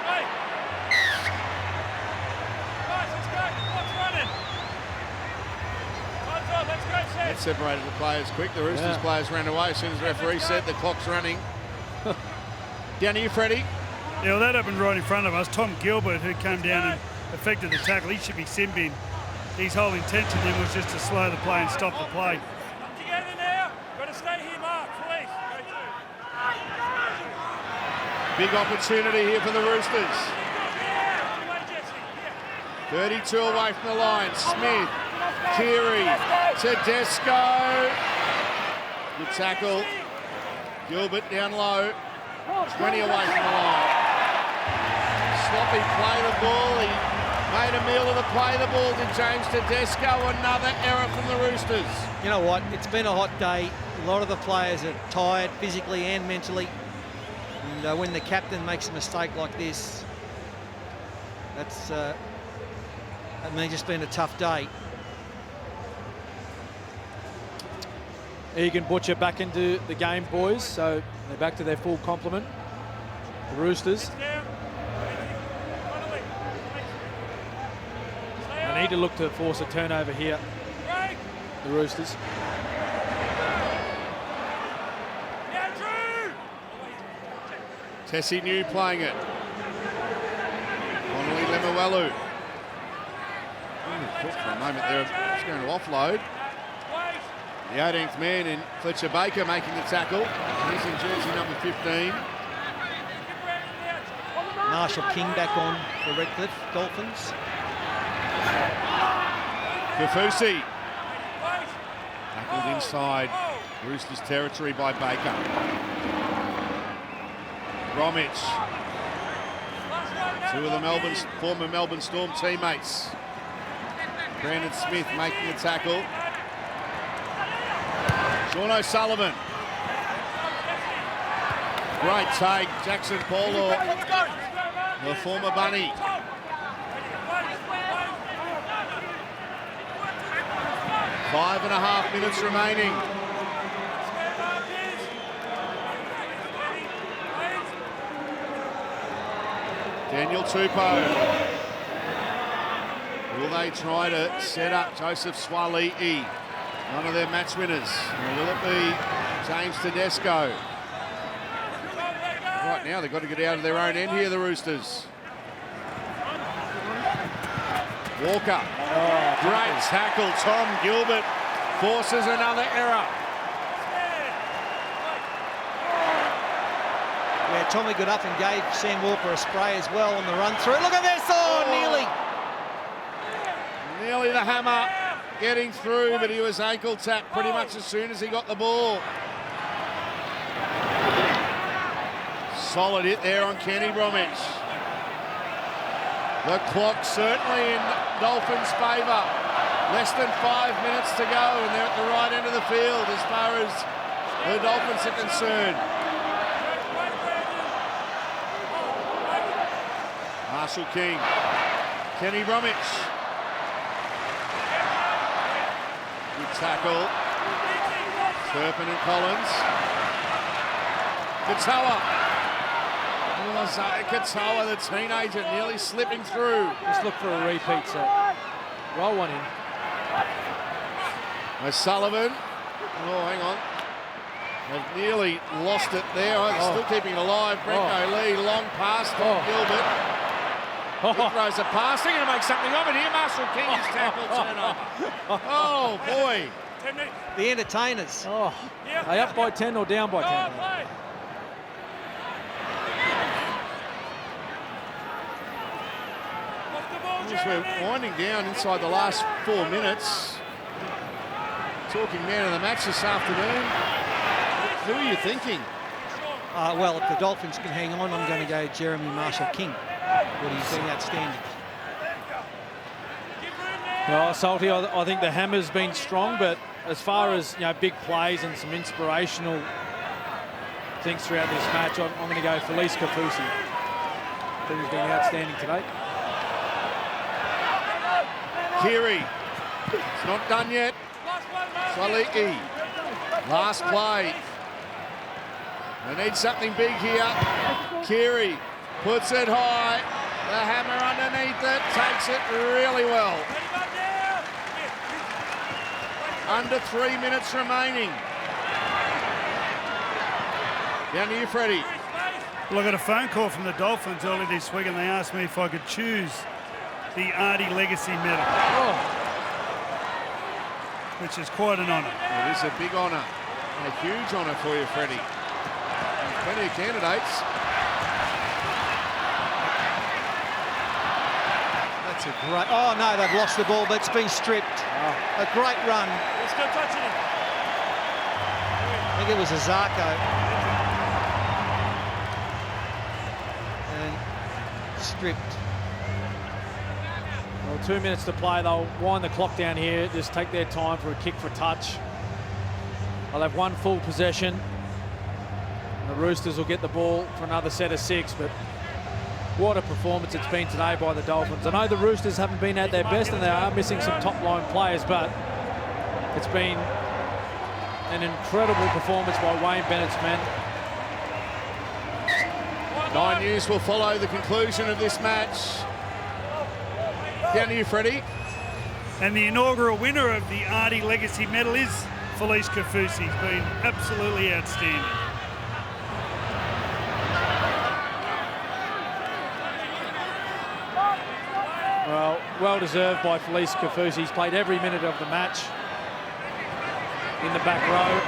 Speaker 3: Hey. Guys, let's go. Clock's running. Time's on. Let's go, Sam.
Speaker 1: That separated the players quick. The Roosters players ran away as soon as the referee said the clock's running. Down to you, Freddie.
Speaker 5: Yeah, well, that happened right in front of us. Tom Gilbert, who came down and effected the tackle, he should be sin-bin. His whole intention then was just to slow the play and stop the play.
Speaker 3: Come together now. Got to stay here, Mark, please. Go
Speaker 1: Big opportunity here for the Roosters. 32 away from the line. Smith, Keary, Tedesco. Good tackle. Gilbert down low. 20 away from the line. Sloppy play the ball. He made a meal of the play the ball to James Tedesco. Another error from the Roosters.
Speaker 2: You know what? It's been a hot day. A lot of the players are tired physically and mentally. And when the captain makes a mistake like this, that's that means it's been a tough day.
Speaker 4: Egan Butcher back into the game, boys, so they're back to their full complement. The Roosters. They need to look to force a turnover here, the Roosters.
Speaker 1: Tessie New playing it. Connolly Lemuelu. Thought for a moment there, just going to offload. The 18th man in Fletcher Baker making the tackle. He's in jersey number 15.
Speaker 2: Marshall King back on for Redcliffe Dolphins.
Speaker 1: Kafusi. Tackled inside Roosters territory by Baker. Bromwich. Two of the former Melbourne Storm teammates. Brandon Smith making the tackle. Sean O'Sullivan. Great take, Jackson Paulo, the former bunny. Five and a half minutes remaining. Daniel Tupou. Will they try to set up Joseph Swali'i, one of their match winners? Or will it be James Tedesco? Right now, they've got to get out of their own end here, the Roosters. Walker. Oh, great tackle. Tom Gilbert forces another error.
Speaker 2: Yeah, Tommy got up and gave Sam Walker a spray as well on the run through. Look at this. Oh, nearly.
Speaker 1: Nearly the hammer getting through, but he was ankle tapped pretty much as soon as he got the ball. Solid hit there on Kenny Bromwich. The clock certainly in Dolphins' favour. Less than 5 minutes to go, and they're at the right end of the field as far as the Dolphins are concerned. Marshall King. Kenny Bromwich. Good tackle. Turpin and Collins. Katoa. Katoa, the teenager, nearly slipping through.
Speaker 4: Just look for a repeat set. Roll one in.
Speaker 1: O'Sullivan. Oh, hang on. They've nearly lost it there. Still keeping it alive. Brenko Lee, long pass to Gilbert. He throws a pass. They're going to make something of it here. Marshall King is tackled. Oh, boy.
Speaker 2: The entertainers.
Speaker 4: Oh, are they up by 10 or down by 10?
Speaker 1: As we're winding down inside the last 4 minutes, talking man of the match this afternoon, who are you thinking?
Speaker 2: Well, if the Dolphins can hang on, I'm going to go Jeremy Marshall King. But he's been outstanding.
Speaker 4: Well, Salty, I think the hammer's been strong, but as far as big plays and some inspirational things throughout this match, I'm going to go Felice Kafusi. I think he's been outstanding today.
Speaker 1: Keary. It's not done yet. Swali'i. Last play. They need something big here. Keary puts it high. The hammer underneath it. Takes it really well. Under 3 minutes remaining. Down to you, Freddie.
Speaker 5: Well, I got a phone call from the Dolphins earlier this week and they asked me if I could choose the Artie Legacy Medal, which is quite an honour.
Speaker 1: It is a big honour, a huge honour for you, Freddie. There's plenty of candidates.
Speaker 2: That's a great... Oh, no, they've lost the ball, but it's been stripped. A great run.
Speaker 3: They're still touching him.
Speaker 2: I think it was a Zarko. And stripped.
Speaker 4: Well, 2 minutes to play. They'll wind the clock down here, just take their time for a kick for touch. They'll have one full possession. The Roosters will get the ball for another set of 6, but what a performance it's been today by the Dolphins. I know the Roosters haven't been at their best and they are missing some top-line players, but it's been an incredible performance by Wayne Bennett's men.
Speaker 1: 9 News will follow the conclusion of this match. Down to you, Freddie.
Speaker 5: And the inaugural winner of the Artie Legacy Medal is Felice Kafusi. He's been absolutely outstanding.
Speaker 4: Well deserved by Felice Kafusi. He's played every minute of the match in the back row.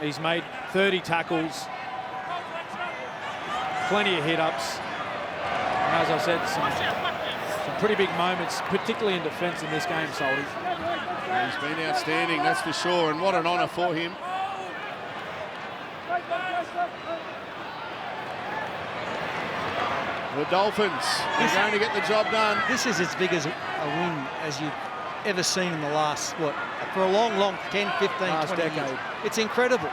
Speaker 4: He's made 30 tackles, plenty of hit-ups. And as I said, some pretty big moments, particularly in defence in this game, Salty.
Speaker 1: He's been outstanding, that's for sure, and what an honour for him. The Dolphins are going to get the job done.
Speaker 2: This is as big as a win as you ever seen in the last, for a long, 10, 15,
Speaker 4: Last
Speaker 2: 20
Speaker 4: decade.
Speaker 2: years. It's incredible.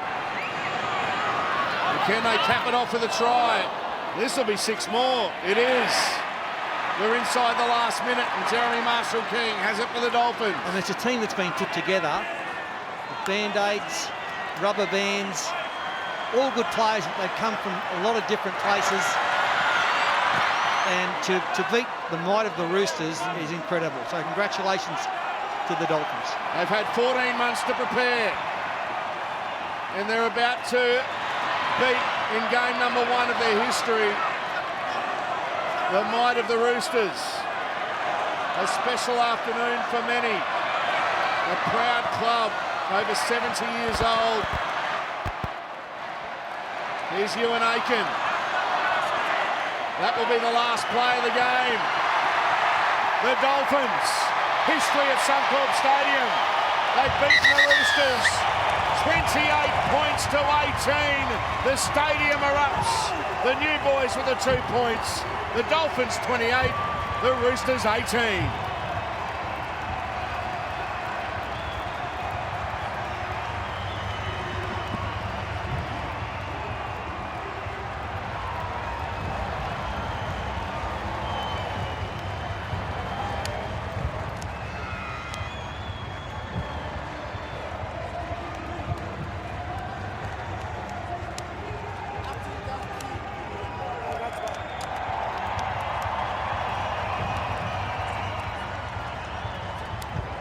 Speaker 1: Can they cap it off with a try? This will be 6 more. It is. We're inside the last minute, and Jeremy Marshall-King has it for the Dolphins.
Speaker 2: And it's a team that's been put together with Band-Aids, rubber bands, all good players. They've come from a lot of different places. And to beat the might of the Roosters is incredible. So congratulations to the Dolphins.
Speaker 1: They've had 14 months to prepare, and they're about to beat in game number 1 of their history the might of the Roosters. A special afternoon for many. A proud club, over 70 years old. Here's Ewan Aiken. That will be the last play of the game. The Dolphins, history at Suncorp Stadium. They've beaten the Roosters 28 points to 18. The stadium erupts. The new boys with the 2 points. The Dolphins 28, the Roosters 18.